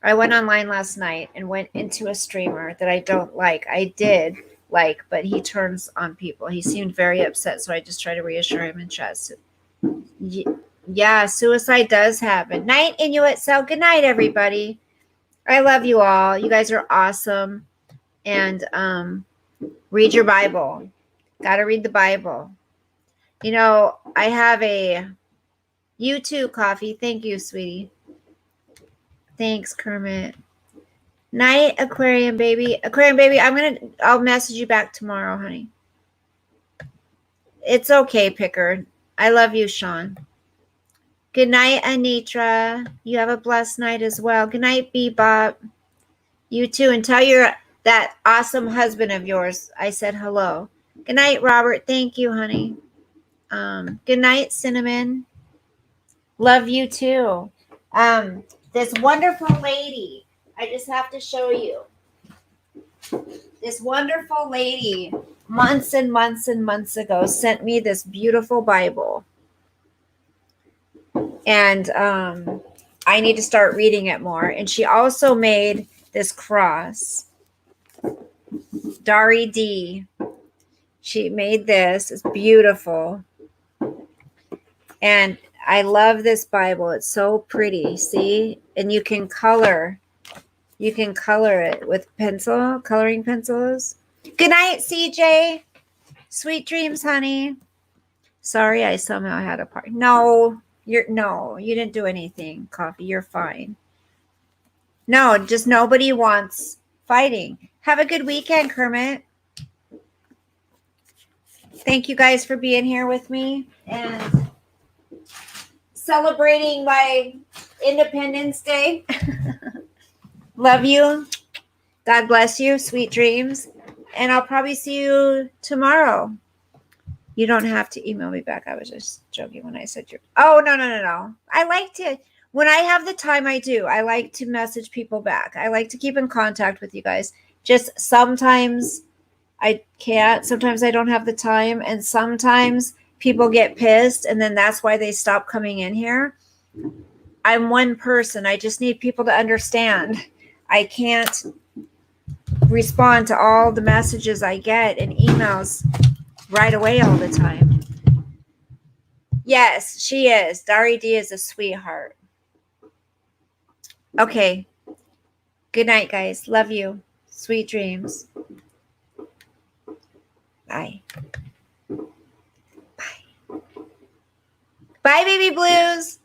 I went online last night and went into a streamer that I don't like. I did like, but he turns on people. He seemed very upset, so I just try to reassure him in chat. Yeah, suicide does happen. Night, Inuit. So good night, everybody. I love you all. You guys are awesome. And read your Bible. Got to read the Bible. You know, I have a you too coffee. Thank you, sweetie. Thanks, Kermit. Night, Aquarium baby. Aquarium baby, I'll message you back tomorrow, honey. It's okay, Picker. I love you, Sean. Good night, Anitra. You have a blessed night as well. Good night, Bebop. You too. And tell that awesome husband of yours I said hello. Good night, Robert. Thank you, honey. Good night, Cinnamon. Love you too. This wonderful lady, I just have to show you. This wonderful lady, months and months and months ago, sent me this beautiful Bible. And I need to start reading it more. And she also made this cross. Dari D. She made this. It's beautiful. And I love this Bible. It's so pretty. See? And you can color. You can color it with coloring pencils. Good night, CJ. Sweet dreams, honey. Sorry, I somehow had a part. No, you didn't do anything, Coffee. You're fine. No, just nobody wants fighting. Have a good weekend, Kermit. Thank you guys for being here with me and celebrating my Independence Day. Love you. God bless you. Sweet dreams. And I'll probably see you tomorrow. You don't have to email me back. I was just joking when I said you're. Oh, no. I like to, when I have the time, I do. I like to message people back. I like to keep in contact with you guys. Just sometimes I can't. Sometimes I don't have the time. And sometimes people get pissed. And then that's why they stop coming in here. I'm one person. I just need people to understand. I can't respond to all the messages I get and emails right away all the time. Yes, she is. Dari D is a sweetheart. Okay. Good night, guys. Love you. Sweet dreams. Bye. Bye. Bye, baby blues.